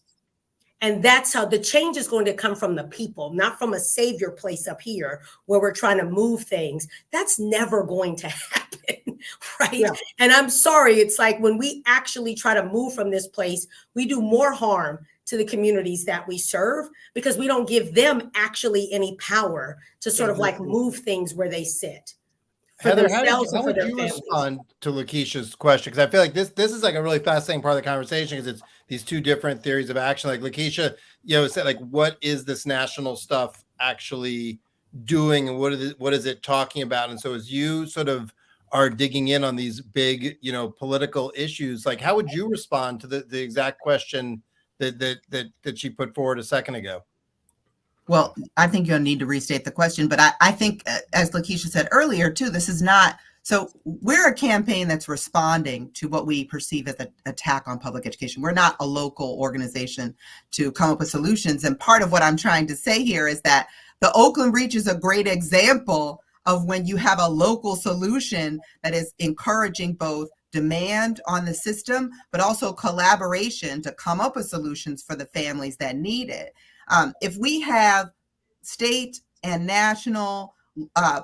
And that's how the change is going to come from the people, not from a savior place up here where we're trying to move things. That's never going to happen, right? Yeah. And I'm sorry, it's like when we actually try to move from this place, we do more harm to the communities that we serve because we don't give them actually any power to sort of like move things where they sit. Heather, how would you respond to Lakisha's question? Because I feel like this is like a really fascinating part of the conversation because it's these two different theories of action. Like Lakisha, you know, said like, what is this national stuff actually doing, and what is it talking about? And so as you sort of are digging in on these big, you know, political issues, like how would you respond to the exact question that she put forward a second ago? Well, I think you'll need to restate the question, but I think, as Lakisha said earlier, too, this is not, so we're a campaign that's responding to what we perceive as an attack on public education. We're not a local organization to come up with solutions. And part of what I'm trying to say here is that the Oakland REACH is a great example of when you have a local solution that is encouraging both demand on the system, but also collaboration to come up with solutions for the families that need it. If we have state and national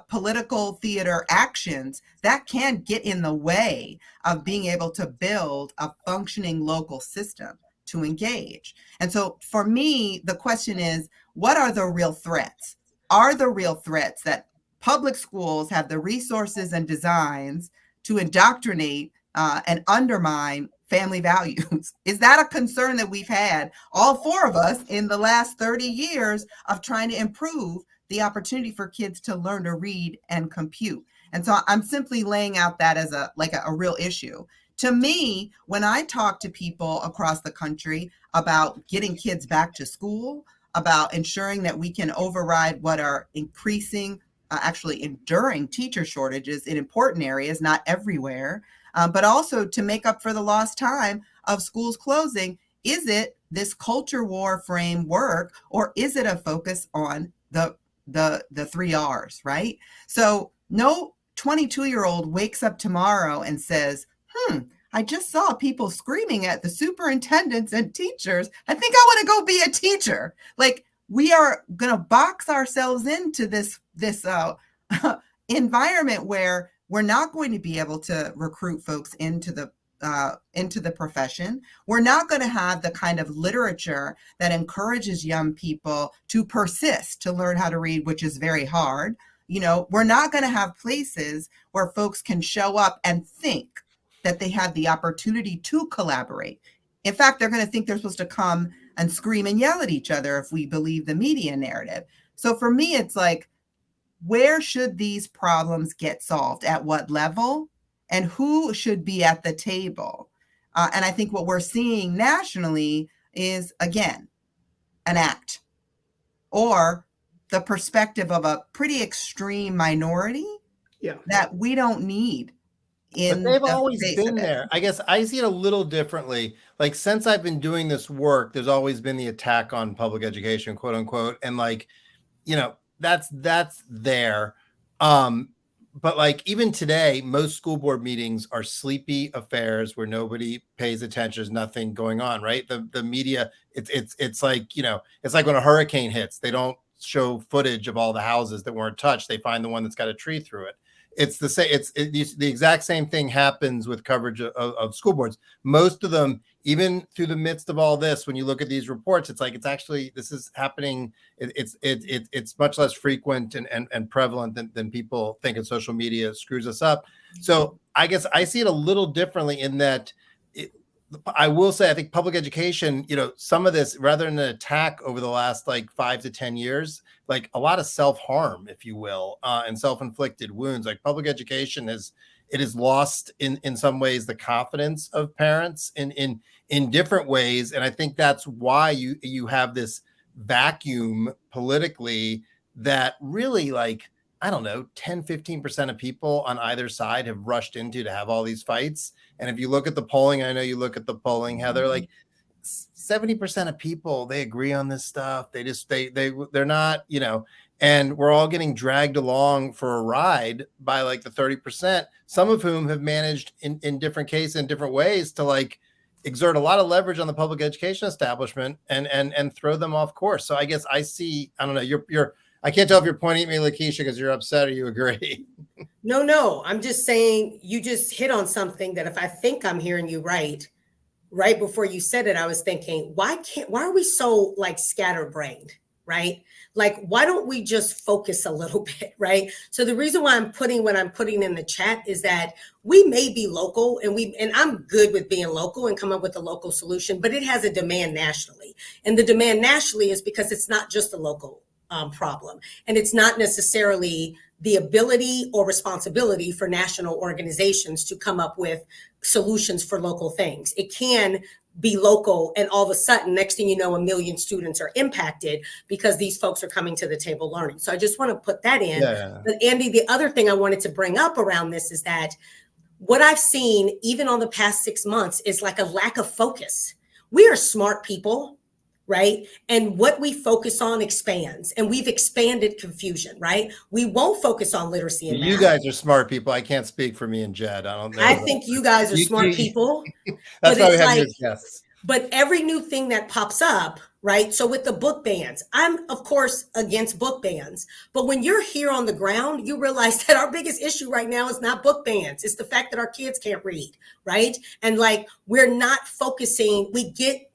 political theater actions, that can get in the way of being able to build a functioning local system. to engage. And so for me, the question is, what are the real threats? Are the real threats that public schools have the resources and designs to indoctrinate and undermine family values? Is that a concern that we've had, all four of us, in the last 30 years of trying to improve the opportunity for kids to learn to read and compute? And so I'm simply laying out that as a real issue. To me, when I talk to people across the country about getting kids back to school, about ensuring that we can override what are increasing, actually enduring teacher shortages in important areas, not everywhere, but also to make up for the lost time of schools closing, is it this culture war framework, or is it a focus on the 3 R's, right? So no 22-year-old wakes up tomorrow and says, I just saw people screaming at the superintendents and teachers. I think I want to go be a teacher. Like, we are going to box ourselves into this environment where we're not going to be able to recruit folks into the profession. We're not going to have the kind of literature that encourages young people to persist, to learn how to read, which is very hard. You know, we're not going to have places where folks can show up and think that they have the opportunity to collaborate. In fact, they're going to think they're supposed to come and scream and yell at each other if we believe the media narrative. So for me, it's like, where should these problems get solved? At what level? And who should be at the table? And I think what we're seeing nationally is, again, an act or the perspective of a pretty extreme minority that we don't need. But they've always been there. I guess I see it a little differently. Like, since I've been doing this work, there's always been the attack on public education, quote unquote. And like, you know, that's there. But like, even today, most school board meetings are sleepy affairs where nobody pays attention. There's nothing going on, right? The media, it's like, you know, it's like when a hurricane hits, they don't show footage of all the houses that weren't touched. They find the one that's got a tree through it. It's the same. The exact same thing happens with coverage of school boards. Most of them, even through the midst of all this, when you look at these reports, it's like, it's actually, this is happening. It's much less frequent and prevalent than people think, and social media screws us up. So I guess I see it a little differently in that I will say, I think public education, you know, some of this, rather than an attack over the last like 5 to 10 years, like a lot of self-harm, if you will, and self-inflicted wounds. Like, public education has lost in some ways the confidence of parents in different ways. And I think that's why you have this vacuum politically that really, like, I don't know, 10, 15% of people on either side have rushed into to have all these fights. And if you look at the polling, I know you look at the polling, Heather, like 70% of people, they agree on this stuff. They just, they're not, you know, and we're all getting dragged along for a ride by like the 30%, some of whom have managed in different cases, in different ways, to like exert a lot of leverage on the public education establishment and throw them off course. So I guess I see, I don't know, I can't tell if you're pointing at me, Lakisha, because you're upset or you agree. No, I'm just saying, you just hit on something that, if I think I'm hearing you right before you said it, I was thinking, why are we so like scatterbrained, right? Like, why don't we just focus a little bit, right? So the reason why I'm putting what I'm putting in the chat is that we may be local, and I'm good with being local and come up with a local solution, but it has a demand nationally. And the demand nationally is because it's not just a local problem. And it's not necessarily the ability or responsibility for national organizations to come up with solutions for local things. It can be local, and all of a sudden, next thing you know, 1 million students are impacted because these folks are coming to the table learning. So I just want to put that in. Yeah. But Andy, the other thing I wanted to bring up around this is that what I've seen, even on the past 6 months, is like a lack of focus. We are smart people, right? And what we focus on expands, and we've expanded confusion, right? We won't focus on literacy and math. You guys are smart people. I can't speak for me and Jed. I don't know. I think you guys are smart people. That's why we have you as guests. But every new thing that pops up, right? So with the book bans, I'm of course against book bans. But when you're here on the ground, you realize that our biggest issue right now is not book bans. It's the fact that our kids can't read, right? And like, we're not focusing,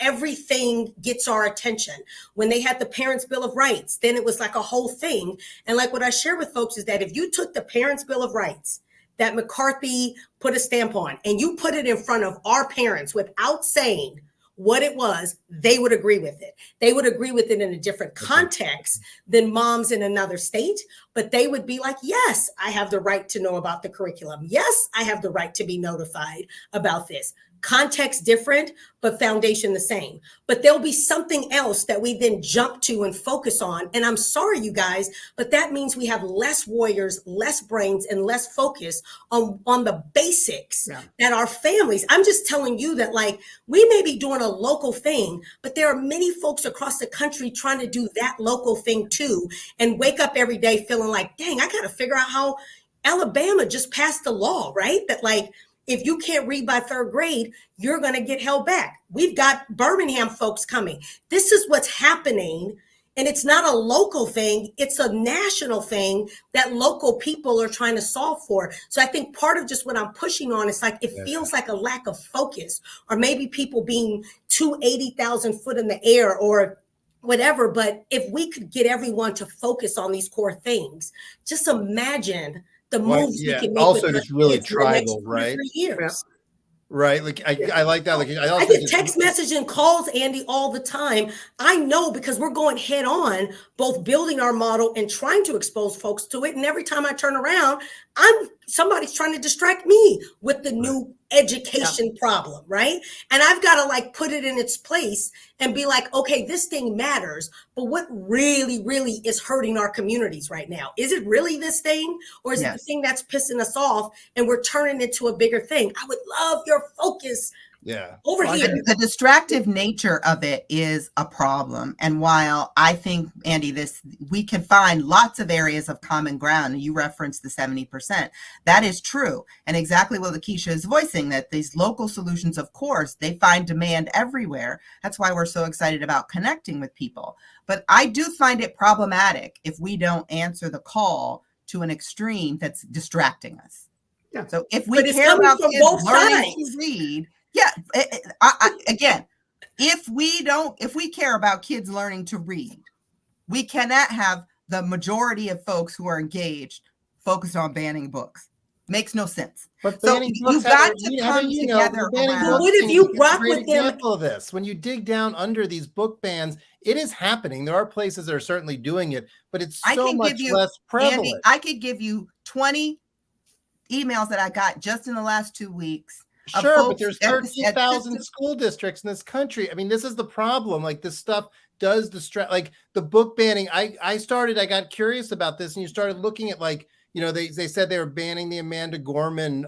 everything gets our attention. When they had the Parents' Bill of Rights, then it was like a whole thing. And like what I share with folks is that if you took the Parents' Bill of Rights that McCarthy put a stamp on and you put it in front of our parents without saying what it was, they would agree with it. They would agree with it in a different context than moms in another state, but they would be like, yes, I have the right to know about the curriculum. Yes, I have the right to be notified about this. Context different, but foundation the same. But there'll be something else that we then jump to and focus on. And I'm sorry, you guys, but that means we have less warriors, less brains, and less focus on the basics that our families. I'm just telling you that, like, we may be doing a local thing, but there are many folks across the country trying to do that local thing too, and wake up every day feeling like, dang, I got to figure out how Alabama just passed the law, right? That, like, if you can't read by third grade, you're going to get held back. We've got Birmingham folks coming. This is what's happening. And it's not a local thing. It's a national thing that local people are trying to solve for. So I think part of just what I'm pushing on is like, it feels like a lack of focus, or maybe people being 280,000 foot in the air or whatever. But if we could get everyone to focus on these core things, just imagine the moves we can make. Also, just really tribal, right? 3 years. Right. Like I like that. Like I get text message and calls, Andy, all the time. I know, because we're going head on, both building our model and trying to expose folks to it. And every time I turn around, somebody's trying to distract me with the new education problem, right? And I've got to like put it in its place and be like, okay, this thing matters, but what really, really is hurting our communities right now? Is it really this thing, or is it the thing that's pissing us off and we're turning it to a bigger thing? I would love your focus. Over here. The distractive nature of it is a problem. And while I think, Andy, we can find lots of areas of common ground. You referenced the 70%. That is true. And exactly what Lakisha is voicing, that these local solutions, of course, they find demand everywhere. That's why we're so excited about connecting with people. But I do find it problematic if we don't answer the call to an extreme that's distracting us. So if we care about kids learning to read, again, if we care about kids learning to read, we cannot have the majority of folks who are engaged focused on banning books. Makes no sense. But so you've got to come together around. What if you rock with them? Example of this, when you dig down under these book bans, it is happening. There are places that are certainly doing it, but it's so much less prevalent. Andy, I could give you 20 emails that I got just in the last 2 weeks. Sure, but there's 13,000 school districts in this country. I mean, this is the problem. Like, this stuff does distract. Like the book banning, I got curious about this, and you started looking at, like, you know, they said they were banning the Amanda Gorman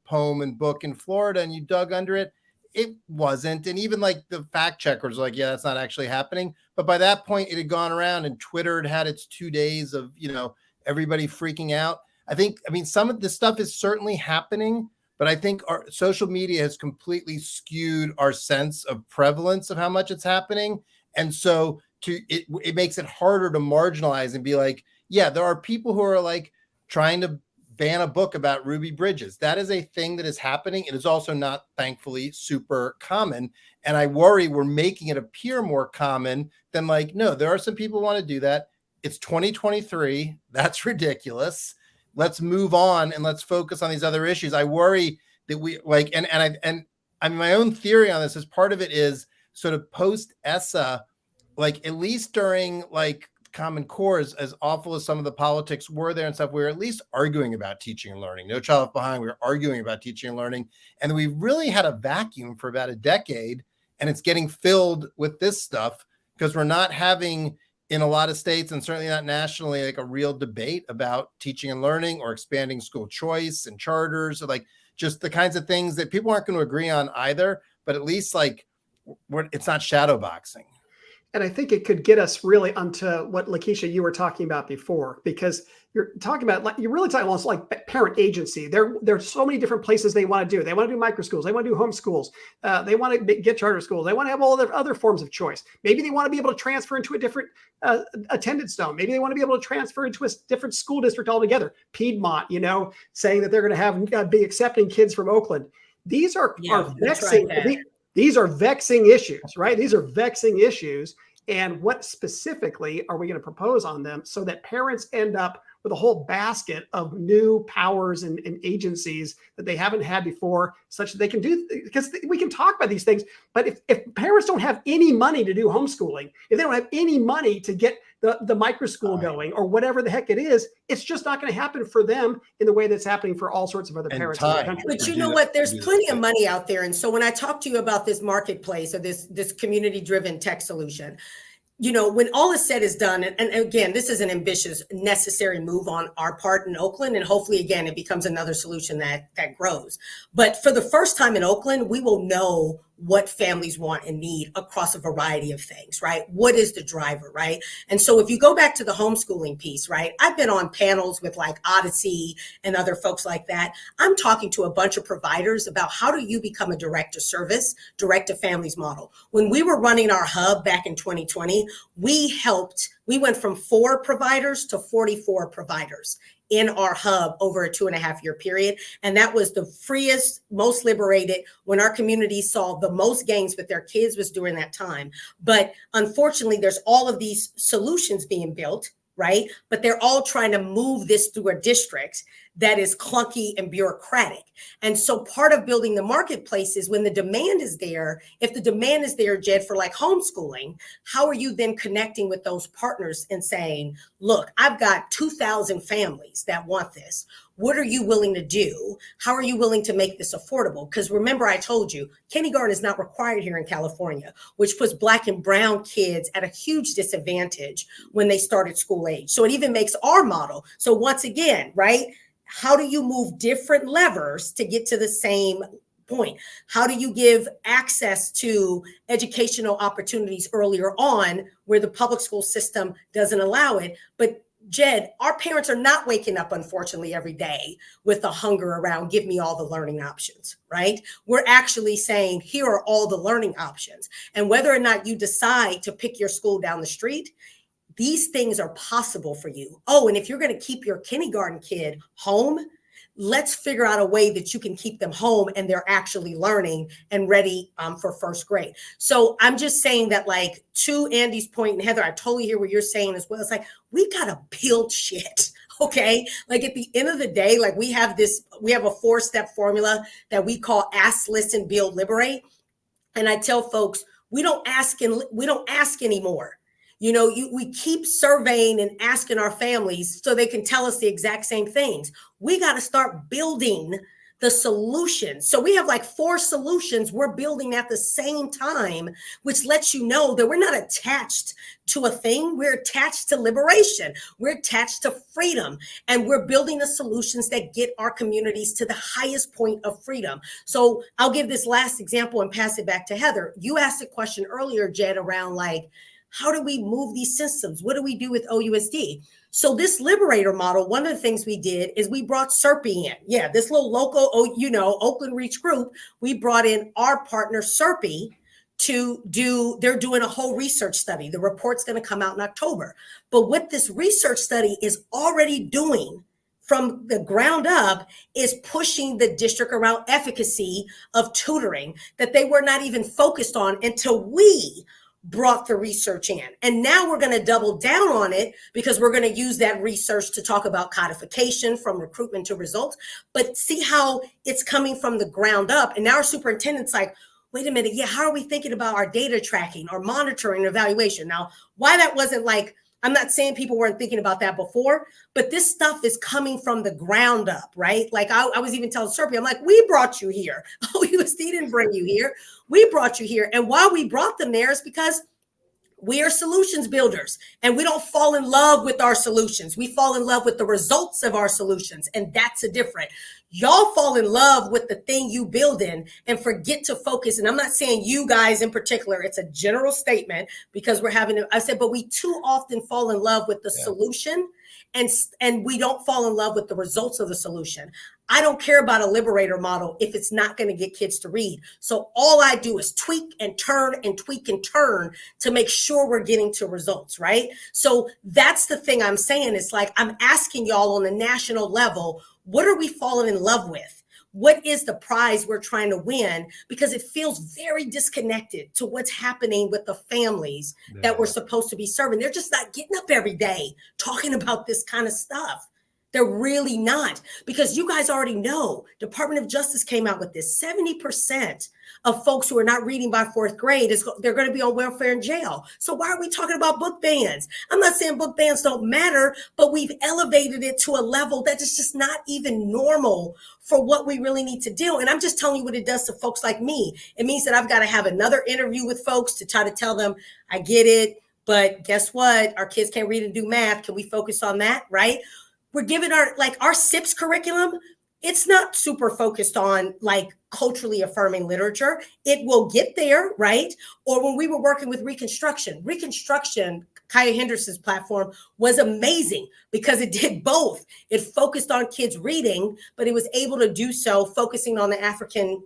poem and book in Florida, and you dug under it. It wasn't. And even like the fact checkers were like, yeah, that's not actually happening. But by that point, it had gone around, and Twitter had its 2 days of, you know, everybody freaking out. I mean, some of this stuff is certainly happening, but I think our social media has completely skewed our sense of prevalence of how much it's happening. And so it makes it harder to marginalize and be like, yeah, there are people who are like trying to ban a book about Ruby Bridges. That is a thing that is happening. It is also not, thankfully, super common. And I worry we're making it appear more common than, like, no, there are some people who want to do that. It's 2023. That's ridiculous. Let's move on and let's focus on these other issues. I worry that we like, and I mean, my own theory on this is part of it is sort of post ESSA, like at least during like Common Core, as awful as some of the politics were there and stuff, we were at least arguing about teaching and learning. No Child Left Behind, we were arguing about teaching and learning. And we really had a vacuum for about a decade, and it's getting filled with this stuff because we're not having, in a lot of states, and certainly not nationally, like a real debate about teaching and learning or expanding school choice and charters, or like just the kinds of things that people aren't going to agree on either, but at least like it's not shadow boxing. And I think it could get us really onto what, Lakisha, you were talking about before, because you're talking about, like, you're really talking almost like parent agency. There's so many different places they want to do. They want to do micro schools. They want to do homeschools. They want to get charter schools. They want to have all their other forms of choice. Maybe they want to be able to transfer into a different attendance zone. Maybe they want to be able to transfer into a different school district altogether. Piedmont, saying that they're going to have be accepting kids from Oakland. These are vexing. These are vexing issues, right? These are vexing issues. And what specifically are we going to propose on them so that parents end up with a whole basket of new powers and agencies that they haven't had before, such that they can do, because we can talk about these things, but if parents don't have any money to do homeschooling, if they don't have any money to get the micro school going or whatever the heck it is, it's just not going to happen for them in the way that's happening for all sorts of other parents in the country. But you know what? There's plenty of money out there. And so when I talk to you about this marketplace or this community-driven tech solution, when all is said is done, and again, this is an ambitious, necessary move on our part in Oakland, and hopefully, again, it becomes another solution that grows. But for the first time in Oakland, we will know what families want and need across a variety of things, right? What is the driver, right? And so if you go back to the homeschooling piece, right? I've been on panels with like Odyssey and other folks like that. I'm talking to a bunch of providers about how do you become a direct to service, direct to families model. When we were running our hub back in 2020, we went from 4 providers to 44 providers in our hub over a 2.5-year period. And that was the freest, most liberated, when our community saw the most gains with their kids was during that time. But unfortunately, there's all of these solutions being built, right? But they're all trying to move this through a district that is clunky and bureaucratic. And so part of building the marketplace is when the demand is there, if the demand is there, Jed, for like homeschooling, how are you then connecting with those partners and saying, look, I've got 2,000 families that want this. What are you willing to do? How are you willing to make this affordable? Because remember, I told you, kindergarten is not required here in California, which puts Black and brown kids at a huge disadvantage when they start at school age. So it even makes our model. So once again, right? How do you move different levers to get to the same point? How do you give access to educational opportunities earlier on where the public school system doesn't allow it? But Jed, our parents are not waking up, unfortunately, every day with the hunger around, give me all the learning options, right? We're actually saying, here are all the learning options. And whether or not you decide to pick your school down the street, these things are possible for you. Oh, and if you're going to keep your kindergarten kid home, let's figure out a way that you can keep them home and they're actually learning and ready for first grade. So I'm just saying that, like, to Andy's point, and Heather, I totally hear what you're saying as well. It's like, we got to build shit. Okay. Like at the end of the day, like we have a 4-step formula that we call ask, listen, build, liberate. And I tell folks, we don't ask anymore. We keep surveying and asking our families so they can tell us the exact same things. We got to start building the solutions. So we have like 4 solutions we're building at the same time, which lets you know that we're not attached to a thing. We're attached to liberation. We're attached to freedom. And we're building the solutions that get our communities to the highest point of freedom. So I'll give this last example and pass it back to Heather. You asked a question earlier, Jed, around like, how do we move these systems? What do we do with OUSD? So this Liberator model, one of the things we did is we brought SERPI in. Yeah, this little local, Oakland REACH group, we brought in our partner SERPI they're doing a whole research study. The report's going to come out in October. But what this research study is already doing from the ground up is pushing the district around efficacy of tutoring that they were not even focused on until we brought the research in. And now we're going to double down on it because we're going to use that research to talk about codification from recruitment to results. But see how it's coming from the ground up. And now our superintendent's like, wait a minute, yeah, how are we thinking about our data tracking or monitoring and evaluation? Now, why that wasn't like, I'm not saying people weren't thinking about that before, but this stuff is coming from the ground up, right? Like I was even telling SERPI, I'm like, we brought you here. OUSD didn't bring you here. We brought you here. And why we brought them there is because We are solutions builders, and we don't fall in love with our solutions. We fall in love with the results of our solutions, and that's a different. Y'all fall in love with the thing you build in and forget to focus. And I'm not saying you guys in particular, it's a general statement because I said, but we too often fall in love with the solution and we don't fall in love with the results of the solution. I don't care about a Liberator model if it's not going to get kids to read. So all I do is tweak and turn and tweak and turn to make sure we're getting to results, right? So that's the thing I'm saying. It's like I'm asking y'all on a national level, what are we falling in love with? What is the prize we're trying to win? Because it feels very disconnected to what's happening with the families that we're supposed to be serving. They're just not getting up every day talking about this kind of stuff. They're really not, because you guys already know Department of Justice came out with this. 70% of folks who are not reading by fourth grade, they're going to be on welfare in jail. So why are we talking about book bans? I'm not saying book bans don't matter, but we've elevated it to a level that is just not even normal for what we really need to do. And I'm just telling you what it does to folks like me. It means that I've got to have another interview with folks to try to tell them, I get it, but guess what? Our kids can't read and do math. Can we focus on that, right? We're giving our SIPS curriculum. It's not super focused on like culturally affirming literature. It will get there, right? Or when we were working with Reconstruction, Kaya Henderson's platform was amazing because it did both. It focused on kids reading, but it was able to do so focusing on the African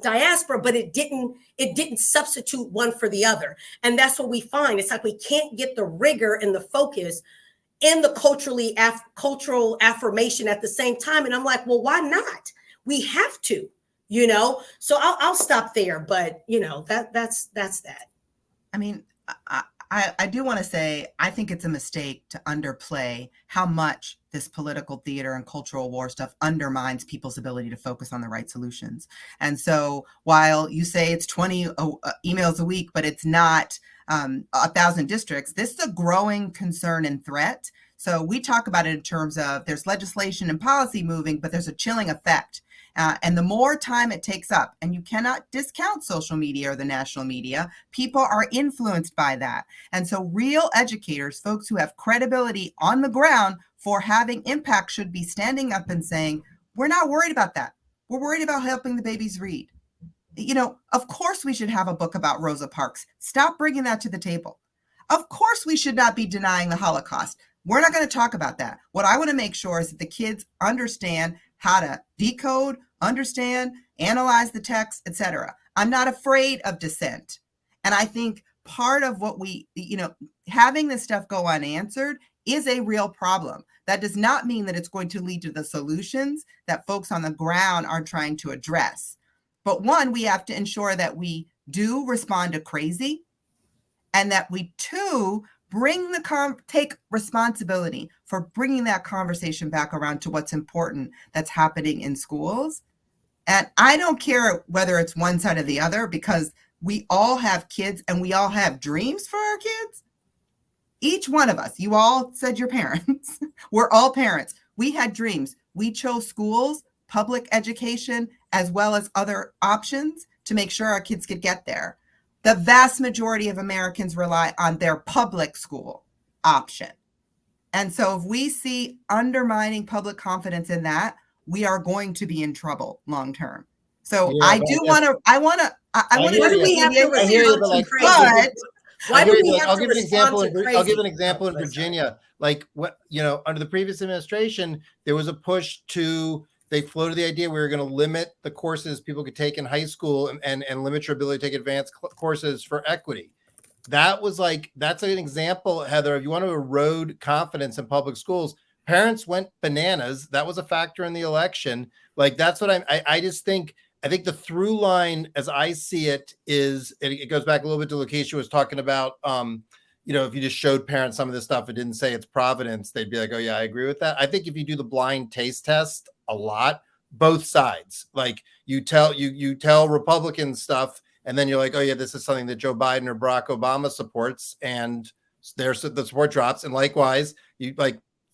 diaspora, but it didn't substitute one for the other. And that's what we find. It's like we can't get the rigor and the focus and the cultural affirmation at the same time. And I'm like, well, why not? We have to, so I'll stop there. But that's that. I mean, I do want to say, I think it's a mistake to underplay how much this political theater and cultural war stuff undermines people's ability to focus on the right solutions. And so while you say it's 20 emails a week, but it's not 1,000 districts, this is a growing concern and threat. So we talk about it in terms of there's legislation and policy moving, but there's a chilling effect. And the more time it takes up, and you cannot discount social media or the national media, people are influenced by that. And so real educators, folks who have credibility on the ground for having impact, should be standing up and saying, we're not worried about that. We're worried about helping the babies read. Of course we should have a book about Rosa Parks. Stop bringing that to the table. Of course we should not be denying the Holocaust. We're not going to talk about that. What I want to make sure is that the kids understand how to decode, understand, analyze the text, etc. I'm not afraid of dissent. And I think part of what having this stuff go unanswered is a real problem. That does not mean that it's going to lead to the solutions that folks on the ground are trying to address. But one, we have to ensure that we do respond to crazy, and that we, two, take responsibility for bringing that conversation back around to what's important that's happening in schools. And I don't care whether it's one side or the other, because we all have kids and we all have dreams for our kids. Each one of us, you all said your parents, we're all parents. We had dreams. We chose schools, public education, as well as other options to make sure our kids could get there. The vast majority of Americans rely on their public school option. And so if we see undermining public confidence in that, we are going to be in trouble long term. So Yeah, I want to Why do we have to respond to crazy? Why do we have to respond to crazy? I'll give an example in Virginia. Like, under the previous administration, there was a push they floated the idea we were going to limit the courses people could take in high school and limit your ability to take advanced courses for equity. That's an example, Heather. If you want to erode confidence in public schools, parents went bananas. That was a factor in the election. Like, that's what I just think. I think the through line, as I see it, is it goes back a little bit to Lakisha was talking about. If you just showed parents some of this stuff and didn't say it's Providence, they'd be like, oh yeah, I agree with that. I think if you do the blind taste test a lot, both sides, like you tell Republican stuff, and then you're like, oh yeah, this is something that Joe Biden or Barack Obama supports, and the support drops. And likewise, you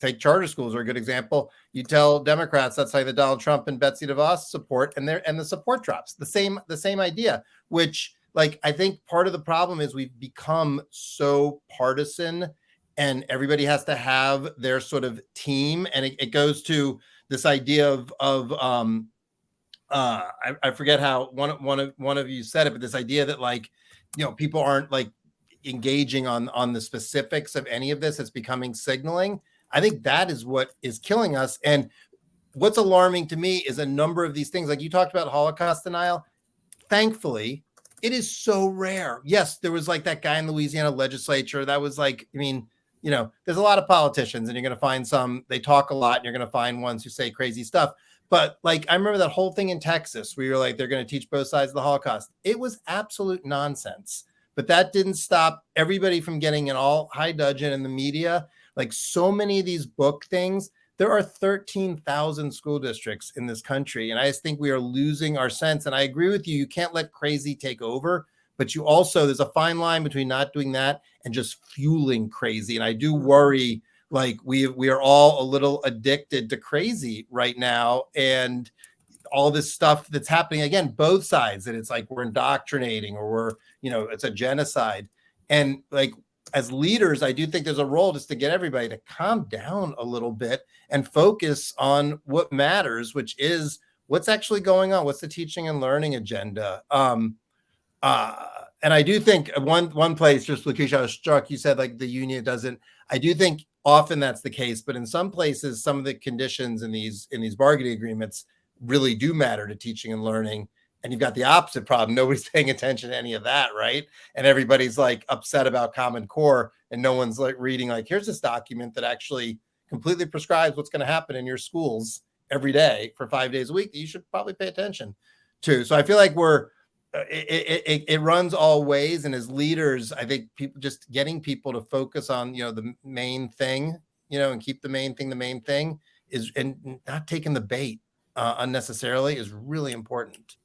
take charter schools are a good example. You tell Democrats that's like the Donald Trump and Betsy DeVos support, and the support drops. The same idea, which like, I think part of the problem is we've become so partisan and everybody has to have their sort of team. And it goes to this idea of I forget how one of you said it, but this idea that, like, people aren't like engaging on the specifics of any of this. It's becoming signaling. I think that is what is killing us. And what's alarming to me is a number of these things, like you talked about Holocaust denial. Thankfully, it is so rare. Yes, there was like that guy in Louisiana legislature. That was like, I mean, there's a lot of politicians and you're going to find some, they talk a lot and you're going to find ones who say crazy stuff. But like, I remember that whole thing in Texas where you're like, they're going to teach both sides of the Holocaust. It was absolute nonsense. But that didn't stop everybody from getting in all high dudgeon in the media. Like so many of these book things, there are 13,000 school districts in this country. And I just think we are losing our sense. And I agree with you. You can't let crazy take over. But you also, there's a fine line between not doing that and just fueling crazy. And I do worry, like we are all a little addicted to crazy right now. And all this stuff that's happening, again, both sides, and it's like we're indoctrinating or we're, it's a genocide. And like, as leaders, I do think there's a role just to get everybody to calm down a little bit and focus on what matters, which is what's actually going on. What's the teaching and learning agenda? And I do think one place, just Lakisha, I was struck, you said like the union doesn't, I do think often that's the case, but in some places, some of the conditions in these bargaining agreements really do matter to teaching and learning. And you've got the opposite problem. Nobody's paying attention to any of that, right? And everybody's like upset about Common Core and no one's like reading, like, here's this document that actually completely prescribes what's going to happen in your schools every day for 5 days a week that you should probably pay attention to. So I feel like it runs all ways. And as leaders, I think just getting people to focus on, the main thing, and keep the main thing is, and not taking the bait unnecessarily is really important.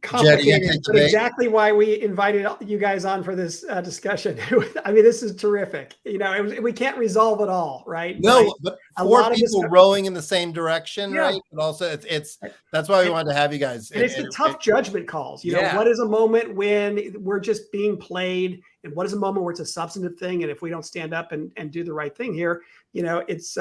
Complicated, but exactly why we invited you guys on for this discussion. I mean, this is terrific. We can't resolve it all, right? No, but a lot of people rowing in the same direction, right? But also, it's that's why we wanted to have you guys. And it's the tough judgment calls. What is a moment when we're just being played, and what is a moment where it's a substantive thing? And if we don't stand up and do the right thing here, it's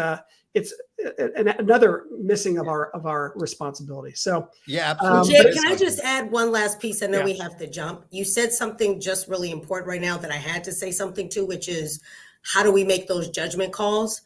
another missing of our responsibility. So yeah, absolutely. Jay, can I just add one last piece and then we have to jump? You said something just really important right now that I had to say something to, which is how do we make those judgment calls?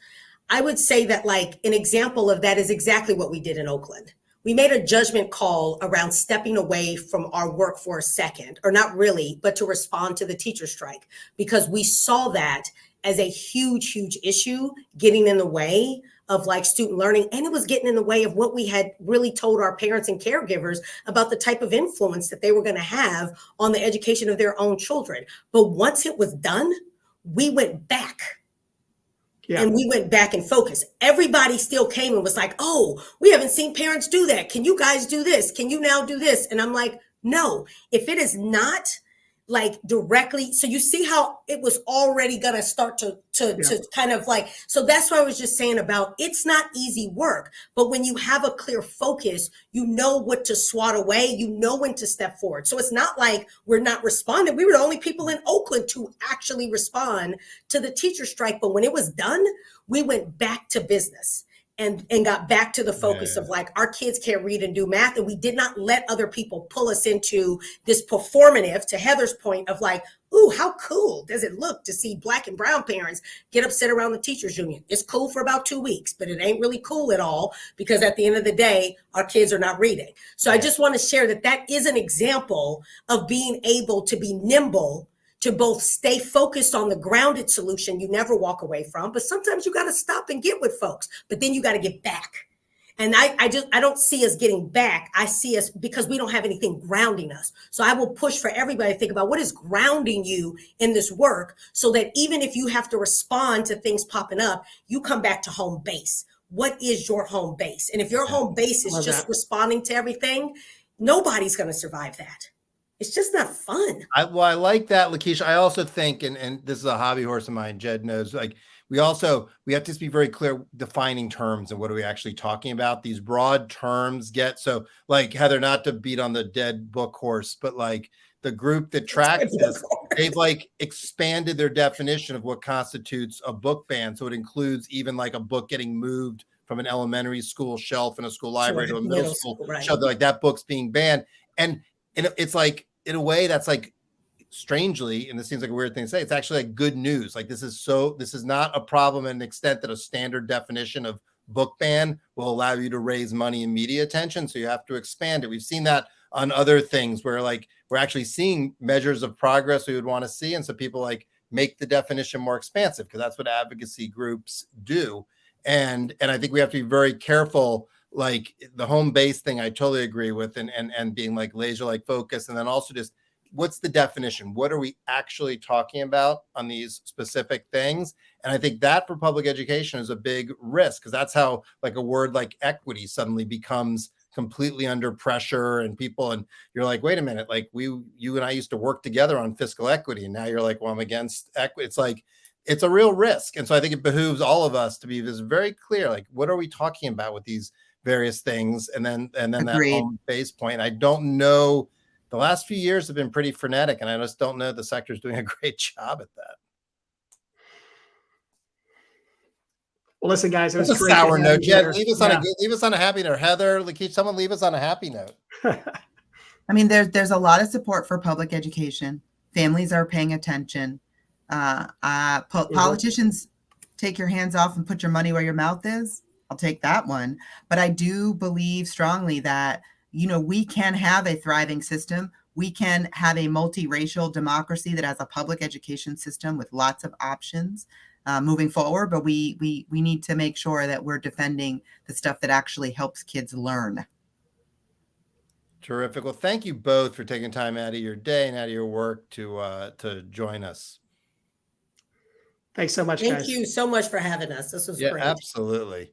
I would say that like an example of that is exactly what we did in Oakland. We made a judgment call around stepping away from our work for a second, or not really, but to respond to the teacher strike, because we saw that as a huge, huge issue getting in the way of like student learning. And it was getting in the way of what we had really told our parents and caregivers about the type of influence that they were going to have on the education of their own children. But once it was done, we went back. Yeah. And we went back and focused. Everybody still came and was like, oh, we haven't seen parents do that. Can you guys do this? Can you now do this? And I'm like, no, if it is not like directly. So you see how it was already going to start to kind of like, so that's what I was just saying about it's not easy work, but when you have a clear focus, you know what to swat away, you know when to step forward. So it's not like we're not responding. We were the only people in Oakland to actually respond to the teacher strike. But when it was done, we went back to business. And got back to the focus of like, our kids can't read and do math. And we did not let other people pull us into this performative, to Heather's point, of like, ooh, how cool does it look to see Black and brown parents get upset around the teachers union? It's cool for about 2 weeks, but it ain't really cool at all, because at the end of the day, our kids are not reading. So I just want to share that is an example of being able to be nimble, to both stay focused on the grounded solution you never walk away from, but sometimes you got to stop and get with folks, but then you got to get back. And I don't see us getting back. I see us, because we don't have anything grounding us. So I will push for everybody to think about what is grounding you in this work, so that even if you have to respond to things popping up, you come back to home base. What is your home base? And if your home base is just responding to everything, nobody's going to survive that. It's just not fun. I like that, Lakisha. I also think, and this is a hobby horse of mine, Jed knows, like we have to be very clear defining terms and what are we actually talking about. These broad terms get, so like Heather, not to beat on the dead book horse, but like the group that tracks this, they've like expanded their definition of what constitutes a book ban. So it includes even like a book getting moved from an elementary school shelf in a school library to a middle school shelf, like that book's being banned. And it's like, in a way that's like, strangely, and this seems like a weird thing to say, it's actually like good news. Like this is not a problem in an extent that a standard definition of book ban will allow you to raise money and media attention. So you have to expand it. We've seen that on other things where like we're actually seeing measures of progress we would want to see. And so people like make the definition more expansive because that's what advocacy groups do. And I think we have to be very careful. Like the home base thing, I totally agree with, and being like laser like focus, and then also just what's the definition? What are we actually talking about on these specific things? And I think that for public education is a big risk because that's how like a word like equity suddenly becomes completely under pressure and you're like, wait a minute, like you and I used to work together on fiscal equity, and now you're like, well, I'm against equity. It's like, it's a real risk. And so I think it behooves all of us to be very clear, like, what are we talking about with these various things, and then that home base point. I don't know. The last few years have been pretty frenetic, and I just don't know the sector's doing a great job at that. Well, listen, guys, it was a sour note. Jed, leave us on a happy note. Heather, Lakisha, someone leave us on a happy note. I mean, there's a lot of support for public education. Families are paying attention. Politicians, take your hands off and put your money where your mouth is. I'll take that one. But I do believe strongly that, we can have a thriving system. We can have a multiracial democracy that has a public education system with lots of options moving forward. But we need to make sure that we're defending the stuff that actually helps kids learn. Terrific. Well, thank you both for taking time out of your day and out of your work to join us. Thanks so much, guys. Thank you so much for having us. This was great. Absolutely.